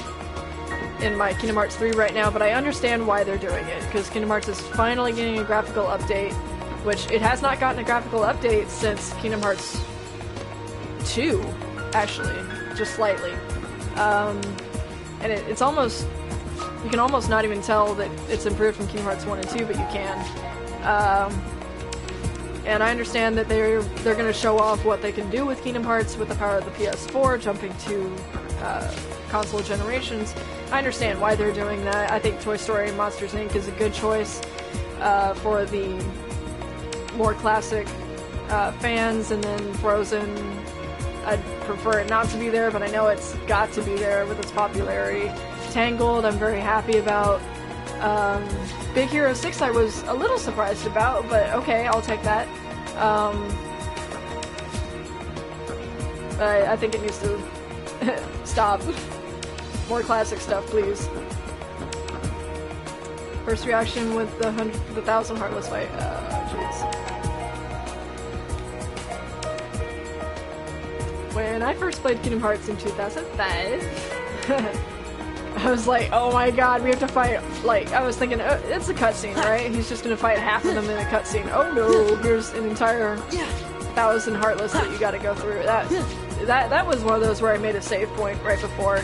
[SPEAKER 1] in my Kingdom Hearts 3 right now, but I understand why they're doing it, because Kingdom Hearts is finally getting a graphical update, which it has not gotten a graphical update since Kingdom Hearts 2, actually, just slightly. And it's almost... You can almost not even tell that it's improved from Kingdom Hearts 1 and 2, but you can. And I understand that they're going to show off what they can do with Kingdom Hearts with the power of the PS4, jumping to console generations. I understand why they're doing that. I think Toy Story and Monsters Inc. is a good choice for the more classic fans, and then Frozen, I'd prefer it not to be there, but I know it's got to be there with its popularity. Tangled, I'm very happy about. Big Hero 6 I was a little surprised about, but okay, I'll take that. I think it needs to stop. More classic stuff, please. First reaction with the 1,000 Heartless fight. Jeez. When I first played Kingdom Hearts in 2005, I was like, oh my god, we have to fight, like, I was thinking, oh, it's a cutscene, right? He's just gonna fight half of them in a cutscene. Oh no, there's an entire 1,000 Heartless that you gotta go through. That was one of those where I made a save point right before,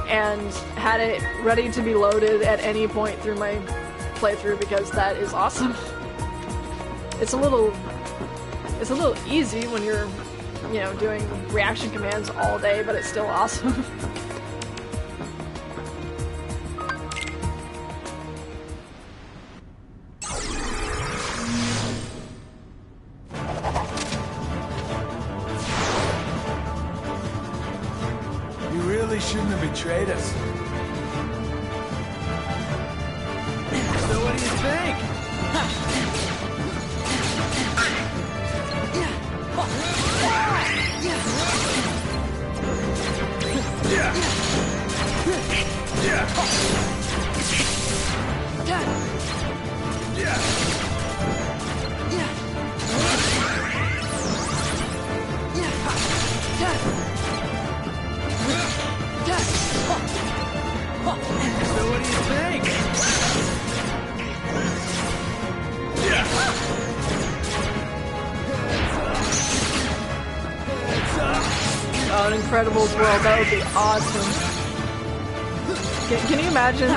[SPEAKER 1] and had it ready to be loaded at any point through my playthrough, because that is awesome. It's a little easy when you're, you know, doing reaction commands all day, but it's still awesome.
[SPEAKER 3] really shouldn't have betrayed us. So what do you think? So what do you think?
[SPEAKER 1] Oh, an Incredibles world, that would be awesome. Can you imagine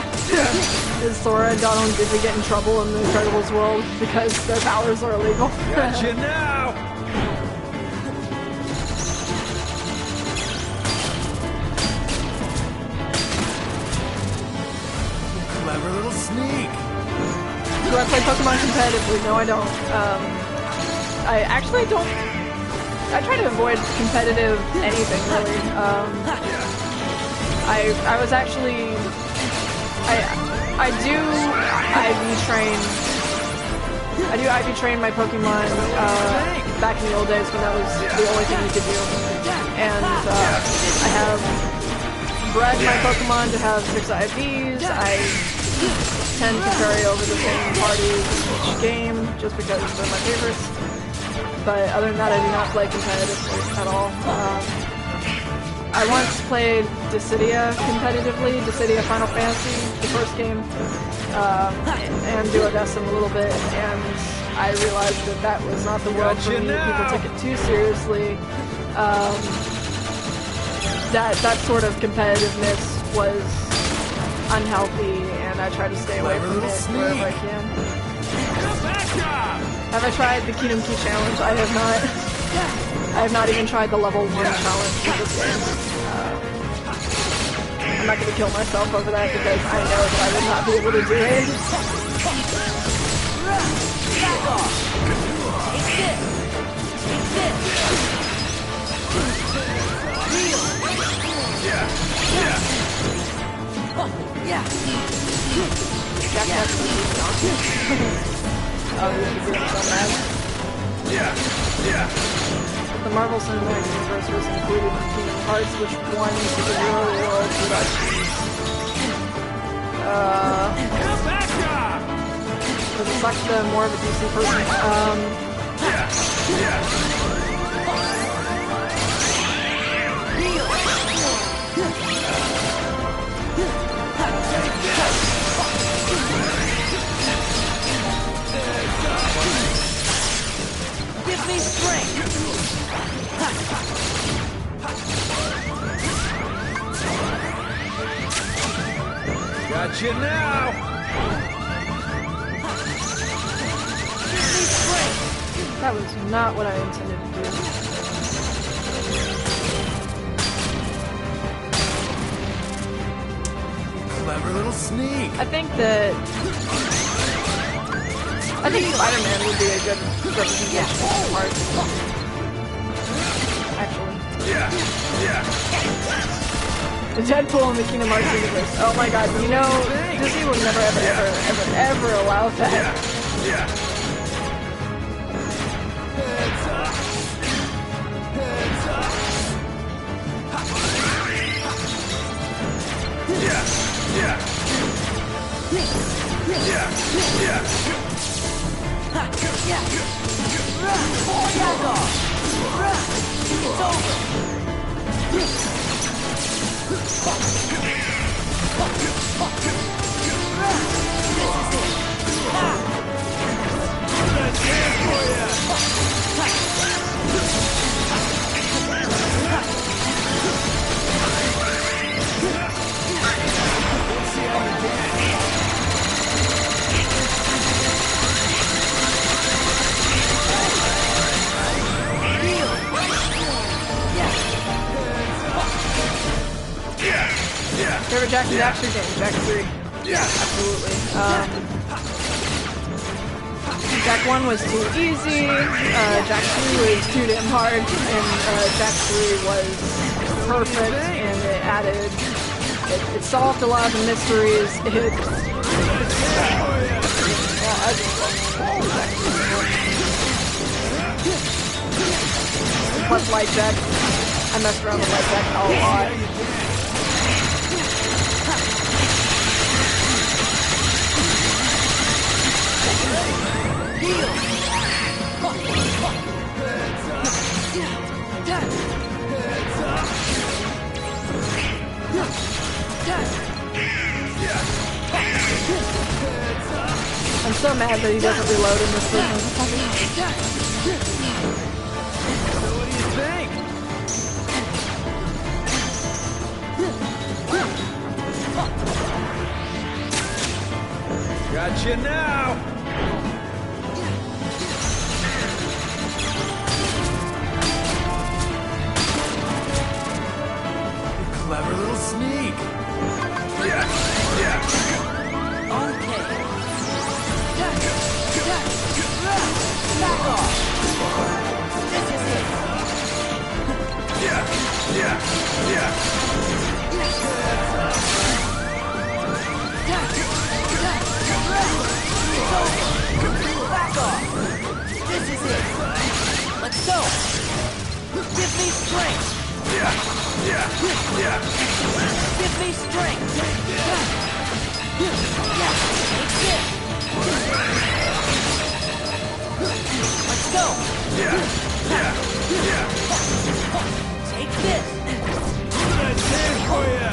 [SPEAKER 1] is Sora and Donald and Goofy get in trouble in the Incredibles world because their powers are illegal?
[SPEAKER 3] Gotcha now! Clever little sneak.
[SPEAKER 1] Do I play Pokemon competitively? No, I don't. I actually don't. I try to avoid competitive anything, really. I was actually. I do IV train. I do IV train my Pokemon back in the old days when that was the only thing you could do. And I have bred my Pokemon to have 6 IVs. I tend to carry over the same parties each game just because they're my favorites. But other than that, I do not play competitively at all. I once played Dissidia competitively, Dissidia Final Fantasy, the first game, and Duodecim a little bit, and I realized that that was not the world for me. People took it too seriously. That sort of competitiveness was unhealthy, and I try to stay away from it wherever I can. Have I tried the Kingdom Key Challenge? I have not. I have not even tried the level 1 challenge for this game. I'm not going to kill myself over that because I know that I would not be able to do it. Jack has to be oh, he's doing so mad. The Marvel Cinematic Universe was included in Kingdom Hearts, which one is the real world production? Was it such the more of a DC person?
[SPEAKER 2] Give me strength!
[SPEAKER 3] Gotcha now!
[SPEAKER 2] Give me strength!
[SPEAKER 1] That was not what I intended to do.
[SPEAKER 3] Clever little sneak.
[SPEAKER 1] I think Spider-Man would be a good representation of art. Actually. The Deadpool in the Kingdom Hearts universe. Oh my god, you know, Disney would never ever allow that.
[SPEAKER 2] It's over!
[SPEAKER 1] Favorite Jack and Daxter game? Jack 3. Yeah, absolutely. Jack 1 was too easy, Jack 2 was too damn hard, and Jack 3 was perfect, and it added, it solved a lot of the mysteries. Plus light check. I messed around with light check a lot. I'm so mad that he doesn't reload in this version.
[SPEAKER 2] So what do you think? Gotcha now! Clever little sneak!
[SPEAKER 3] Yeah.
[SPEAKER 2] Okay. Back off! This is it!
[SPEAKER 3] Yeah.
[SPEAKER 2] Back off! This is it! Let's go! Give me strength!
[SPEAKER 3] Yeah.
[SPEAKER 2] Give me strength! Yeah, take this! Let's go!
[SPEAKER 3] Yeah.
[SPEAKER 2] Take this!
[SPEAKER 3] That's it for ya.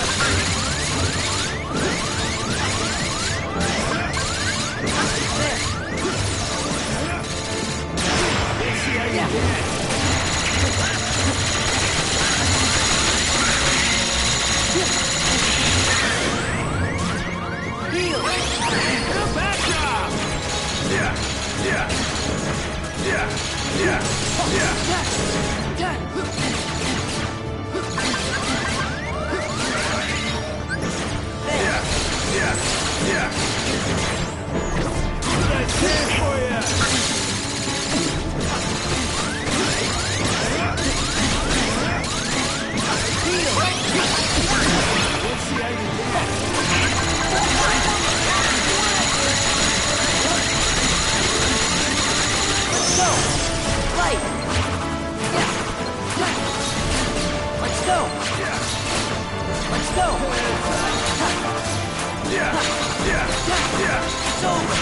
[SPEAKER 2] Heal!
[SPEAKER 3] Back off. Yeah. That's it for ya. We'll see how you dance.
[SPEAKER 2] Let's go! Light! Yeah! Let's go! Let's go!
[SPEAKER 3] Yeah.
[SPEAKER 2] It's over!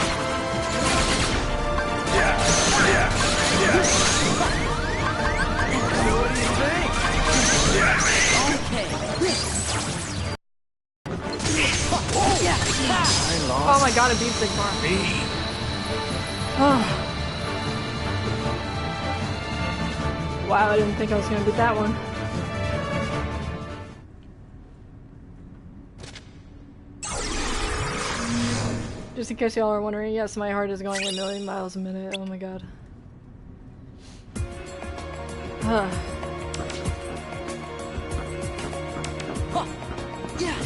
[SPEAKER 3] So what do you think?
[SPEAKER 2] Okay!
[SPEAKER 1] Oh my god, it beats Sigmar. Wow, I didn't think I was gonna beat that one. Just in case y'all are wondering, yes, my heart is going a million miles a minute. Oh my god.
[SPEAKER 2] Yeah!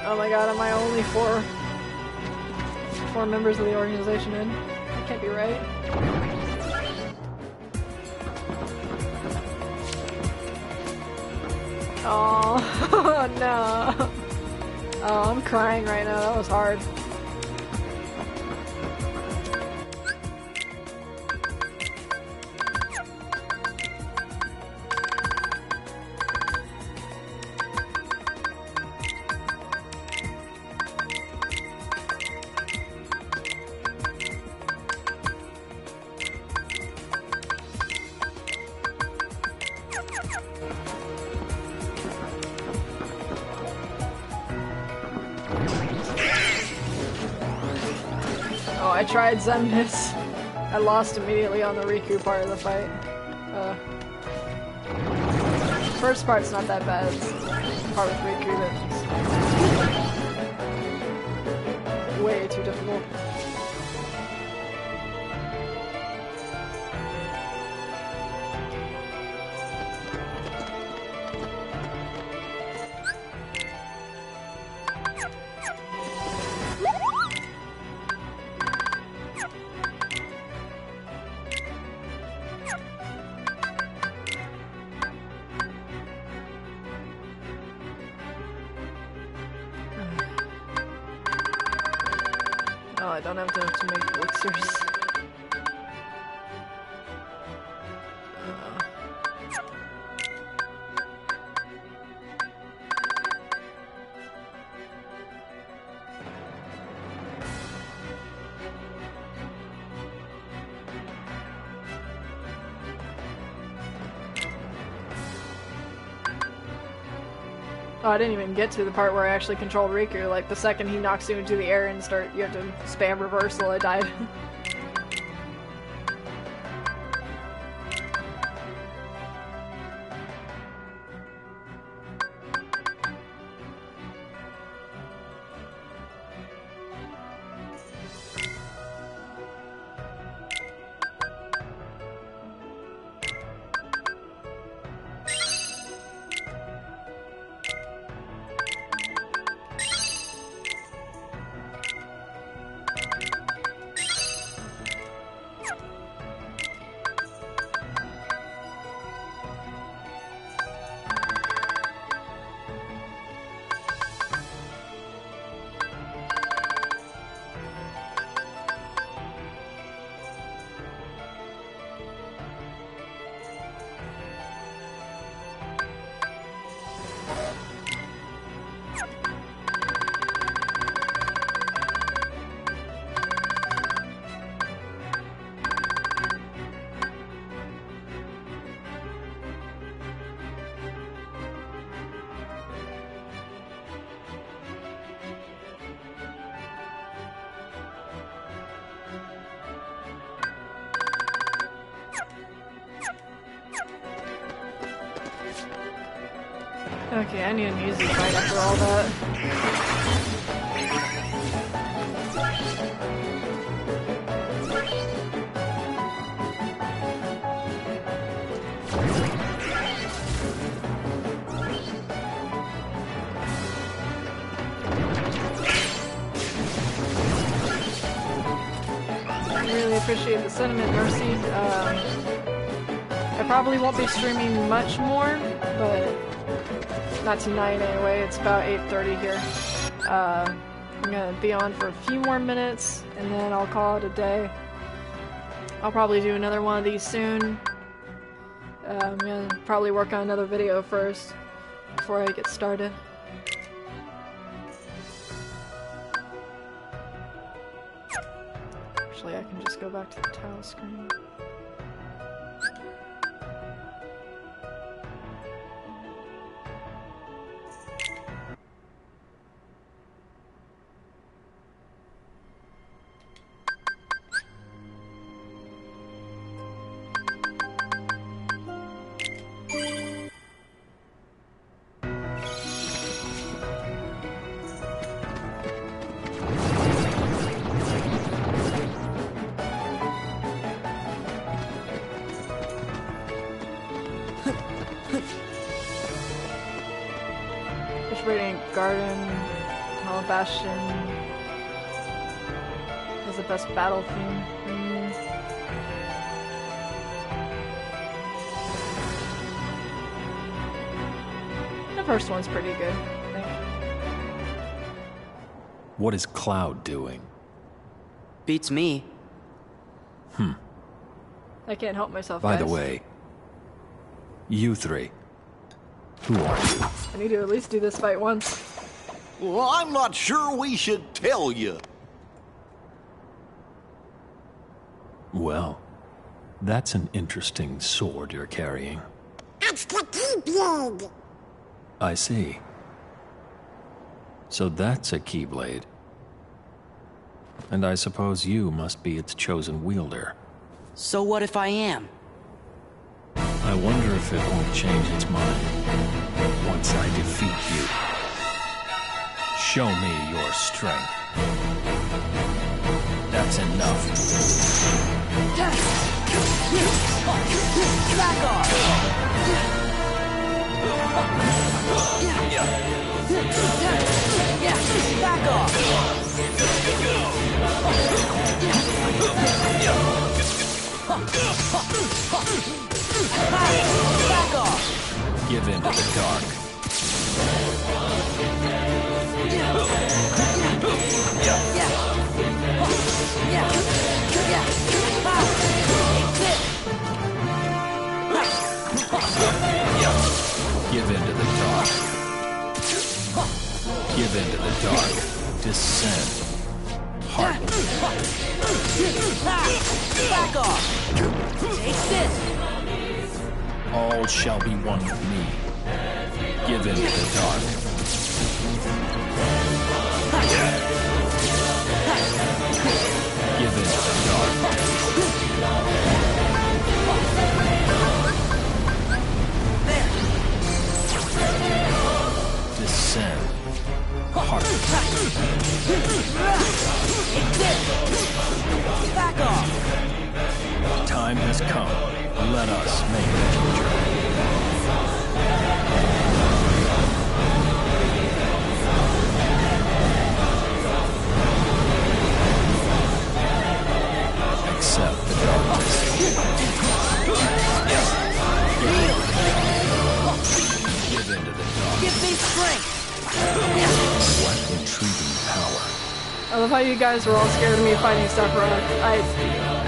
[SPEAKER 1] Oh my god, am I only four members of the organization in? That can't be right. Oh no. Oh, I'm crying right now. That was hard. I tried Zemnis. I lost immediately on the Riku part of the fight. First part's not that bad. part with Riku that's way too difficult. Oh, I don't have to make elixirs. Oh, I didn't even get to the part where I actually control Riku. Like, the second he knocks you into the air and you have to spam reversal, I died. Okay, I need an easy fight after all that. I really appreciate the sentiment, Mercy. I probably won't be streaming much more, but not tonight anyway. It's about 8:30 here. I'm gonna be on for a few more minutes, and then I'll call it a day. I'll probably do another one of these soon. I'm gonna probably work on another video first, before I get started. Actually, I can just go back to the tile screen. Radiant Garden, Hollow Bastion has the best battle theme. The first one's pretty good, I think.
[SPEAKER 3] What is Cloud doing?
[SPEAKER 2] Beats me.
[SPEAKER 1] I can't help myself,
[SPEAKER 3] By
[SPEAKER 1] guys.
[SPEAKER 3] the way, you three, who are you?
[SPEAKER 1] I need to at least do this fight once.
[SPEAKER 6] Well, I'm not sure we should tell you.
[SPEAKER 3] Well, that's an interesting sword you're carrying.
[SPEAKER 7] It's the Keyblade.
[SPEAKER 3] I see. So that's a Keyblade. And I suppose you must be its chosen wielder.
[SPEAKER 2] So what if I am?
[SPEAKER 3] I wonder if it won't change its mind once I defeat you. Show me your strength. That's enough.
[SPEAKER 2] Back off! Back off! Back off!
[SPEAKER 3] Give in to the dark. Give in to the dark. Give in to the dark. Descend. Heartless.
[SPEAKER 2] Back off! Take this!
[SPEAKER 3] All shall be one with me. Give in to the dark. Give in to the dark. Descend. Heartless.
[SPEAKER 2] Back off!
[SPEAKER 3] Time has come. Let us make the accept the darkness. Give in to the dark.
[SPEAKER 2] Give me strength!
[SPEAKER 3] What intriguing power.
[SPEAKER 1] I love how you guys were all scared of me fighting Sephiroth. I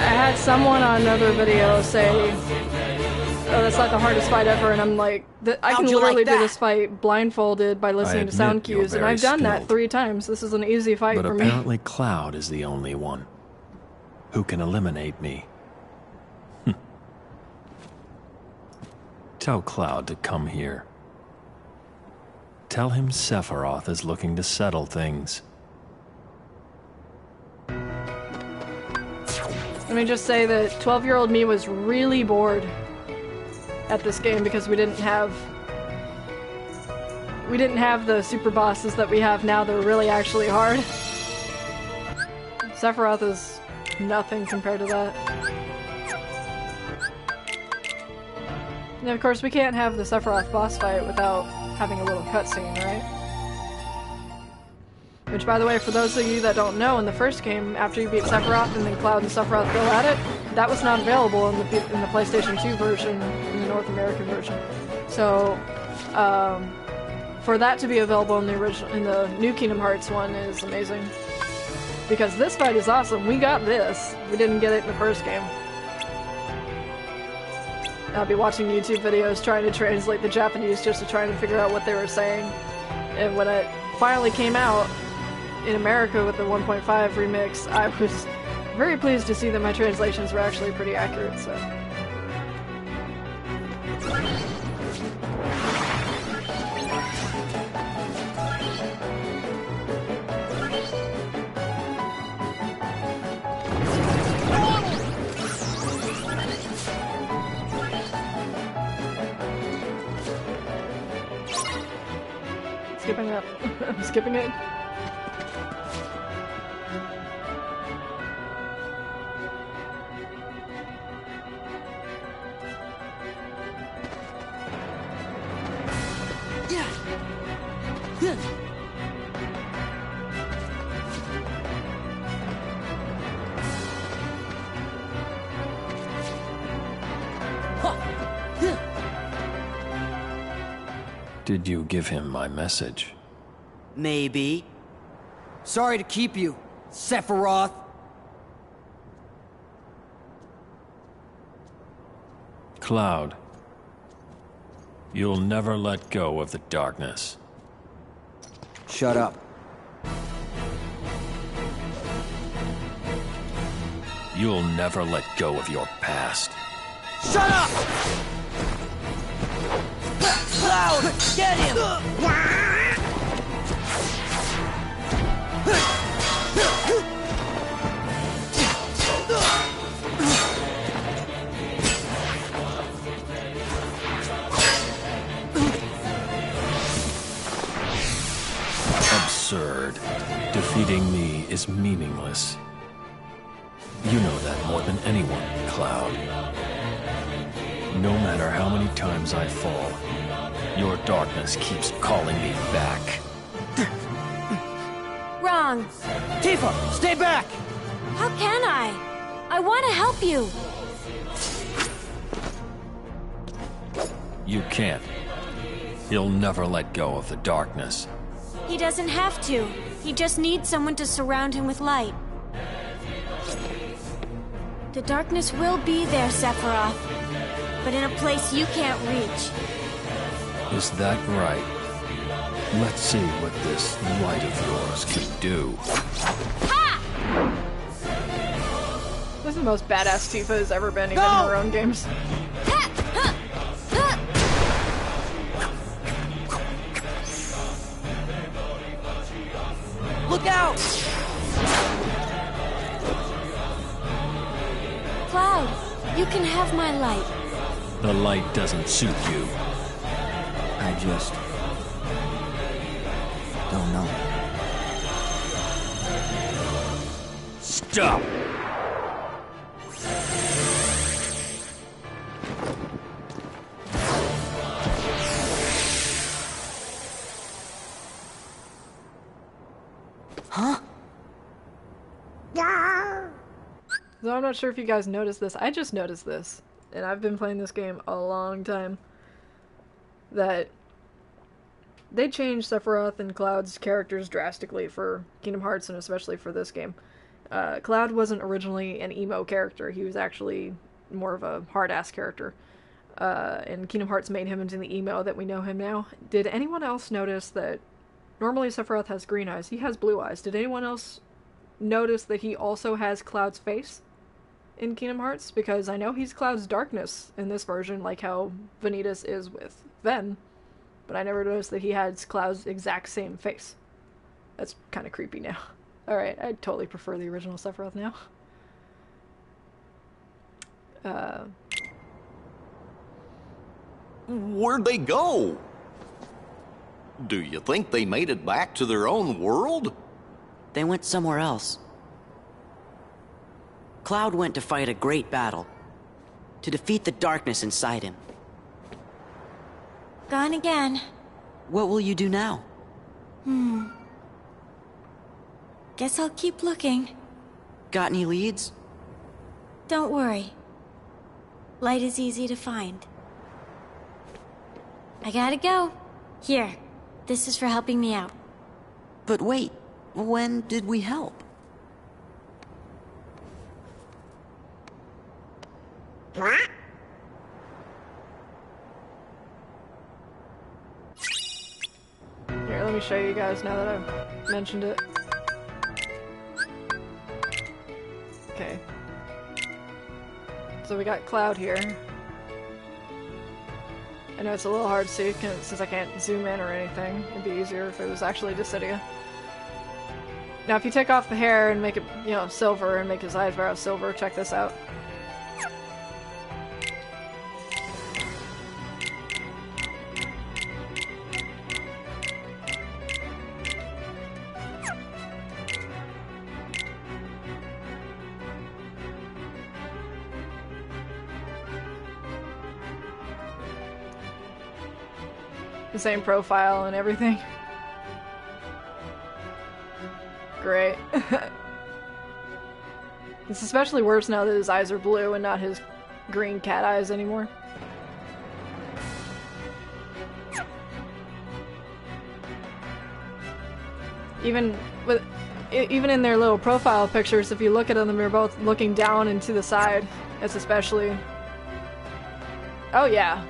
[SPEAKER 1] had someone on another video say, "Oh, that's not the hardest fight ever," and I'm like, I can
[SPEAKER 2] How'd you
[SPEAKER 1] literally
[SPEAKER 2] like
[SPEAKER 1] do
[SPEAKER 2] that?
[SPEAKER 1] this fight blindfolded by listening to sound
[SPEAKER 3] admit you're
[SPEAKER 1] cues, and
[SPEAKER 3] very
[SPEAKER 1] I've done that
[SPEAKER 3] skilled.
[SPEAKER 1] 3 times. This is an easy fight
[SPEAKER 3] But
[SPEAKER 1] for me.
[SPEAKER 3] apparently Cloud is the only one who can eliminate me. Tell Cloud to come here. Tell him Sephiroth is looking to settle things.
[SPEAKER 1] Let me just say that 12-year-old me was really bored at this game because we didn't have the super bosses that we have now. They're really actually hard. Sephiroth is nothing compared to that. And of course, we can't have the Sephiroth boss fight without having a little cutscene, right? Which, by the way, for those of you that don't know, in the first game, after you beat Sephiroth and then Cloud and Sephiroth go at it, that was not available in the PlayStation 2 version, in the North American version. So, for that to be available in the new Kingdom Hearts one is amazing. Because this fight is awesome. We got this. We didn't get it in the first game. I'll be watching YouTube videos trying to translate the Japanese just to try and figure out what they were saying. And when it finally came out in America with the 1.5 remix, I was very pleased to see that my translations were actually pretty accurate, so. Skipping it. I'm skipping it.
[SPEAKER 3] Did you give him my message?
[SPEAKER 2] Maybe. Sorry to keep you, Sephiroth.
[SPEAKER 3] Cloud, you'll never let go of the darkness.
[SPEAKER 2] Shut up.
[SPEAKER 3] You'll never let go of your past.
[SPEAKER 2] Shut up! Cloud, get him!
[SPEAKER 3] absurd. Defeating me is meaningless. You know that more than anyone, Cloud. No matter how many times I fall, your darkness keeps calling me back.
[SPEAKER 8] Wrong.
[SPEAKER 2] Tifa, stay back!
[SPEAKER 8] How can I? I want to help you.
[SPEAKER 3] You can't. He'll never let go of the darkness.
[SPEAKER 8] He doesn't have to. He just needs someone to surround him with light. The darkness will be there, Sephiroth, but in a place you can't reach.
[SPEAKER 3] Is that right? Let's see what this light of yours can do.
[SPEAKER 8] Ha!
[SPEAKER 1] This is the most badass Tifa has ever been, even in her own games.
[SPEAKER 8] Ha! Ha! Ha!
[SPEAKER 2] Look out!
[SPEAKER 8] Cloud, you can have my light.
[SPEAKER 3] The light doesn't suit you.
[SPEAKER 2] I just... don't know.
[SPEAKER 3] Stop!
[SPEAKER 2] Huh?
[SPEAKER 1] So I'm not sure if you guys noticed this. I just noticed this, and I've been playing this game a long time, that they changed Sephiroth and Cloud's characters drastically for Kingdom Hearts, and especially for this game. Cloud wasn't originally an emo character. He was actually more of a hard-ass character. And Kingdom Hearts made him into the emo that we know him now. Did anyone else notice that normally Sephiroth has green eyes? He has blue eyes. Did anyone else notice that he also has Cloud's face in Kingdom Hearts? Because I know he's Cloud's darkness in this version, like how Vanitas is with Ven, but I never noticed that he has Cloud's exact same face. That's kind of creepy now. Alright, I totally prefer the original Sephiroth now.
[SPEAKER 6] Where'd they go? Do you think they made it back to their own world?
[SPEAKER 9] They went somewhere else. Cloud went to fight a great battle, to defeat the darkness inside him.
[SPEAKER 8] Gone again.
[SPEAKER 9] What will you do now?
[SPEAKER 8] Guess I'll keep looking.
[SPEAKER 9] Got any leads?
[SPEAKER 8] Don't worry. Light is easy to find. I gotta go. Here, this is for helping me out.
[SPEAKER 9] But wait, when did we help?
[SPEAKER 7] What?
[SPEAKER 1] Here, let me show you guys now that I've mentioned it. Okay. So we got Cloud here. I know it's a little hard to see since I can't zoom in or anything. It'd be easier if it was actually Dissidia. Now if you take off the hair and make it, you know, silver and make his eyebrows silver, check this out. The same profile and everything. Great. It's especially worse now that his eyes are blue and not his green cat eyes anymore. Even in their little profile pictures, if you look at them, they're both looking down and to the side. It's especially... Oh yeah.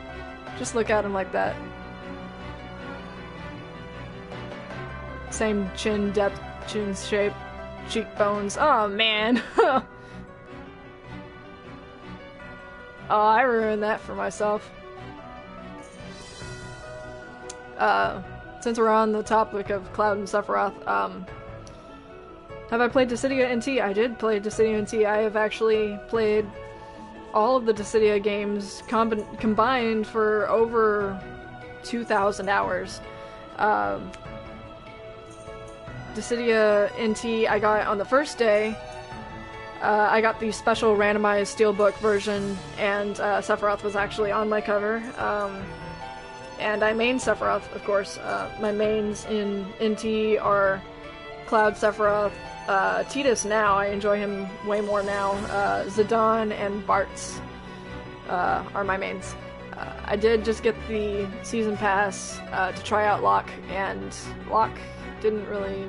[SPEAKER 1] Just look at him like that. Same chin depth, chin shape, cheekbones. Oh man! Oh, I ruined that for myself. Since we're on the topic of Cloud and Sephiroth, have I played Dissidia NT? I did play Dissidia NT. I have actually played all of the Dissidia games combined for over 2,000 hours. Dissidia NT I got on the first day. I got the special randomized steelbook version, and Sephiroth was actually on my cover. And I main Sephiroth, of course. My mains in NT are Cloud, Sephiroth, Tidus now. I enjoy him way more now. Zidane and Bartz are my mains. I did just get the season pass to try out Locke, and Locke didn't really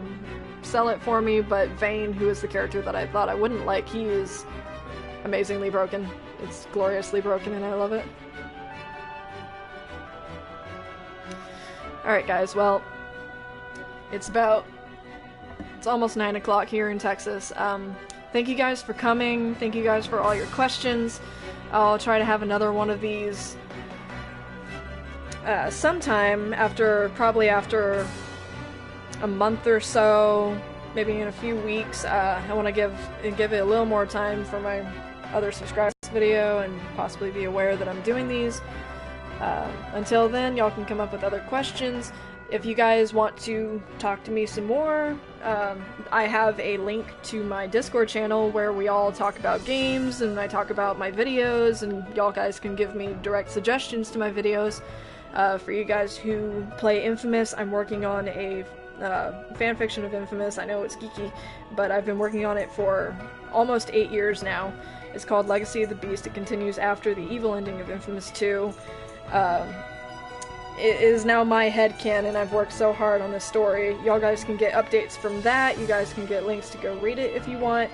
[SPEAKER 1] sell it for me, but Vayne, who is the character that I thought I wouldn't like, he is amazingly broken. It's gloriously broken, and I love it. Alright guys, well, it's almost 9 o'clock here in Texas. Thank you guys for coming, thank you guys for all your questions. I'll try to have another one of these sometime probably after a month or so, maybe in a few weeks. I want to give it a little more time for my other subscribers video and possibly be aware that I'm doing these. Until then, y'all can come up with other questions. If you guys want to talk to me some more, I have a link to my Discord channel where we all talk about games and I talk about my videos, and y'all guys can give me direct suggestions to my videos. For you guys who play Infamous, I'm working on a fanfiction of Infamous. I know it's geeky, but I've been working on it for almost 8 years now. It's called Legacy of the Beast. It continues after the evil ending of Infamous 2. It is now my headcanon. I've worked so hard on this story. Y'all guys can get updates from that. You guys can get links to go read it if you want.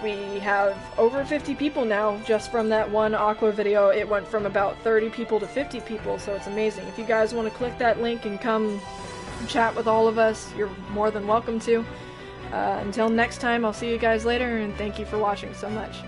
[SPEAKER 1] We have over 50 people now just from that one Aqua video. It went from about 30 people to 50 people, so it's amazing. If you guys want to click that link and come chat with all of us, you're more than welcome to. Until next time, I'll see you guys later, and thank you for watching so much.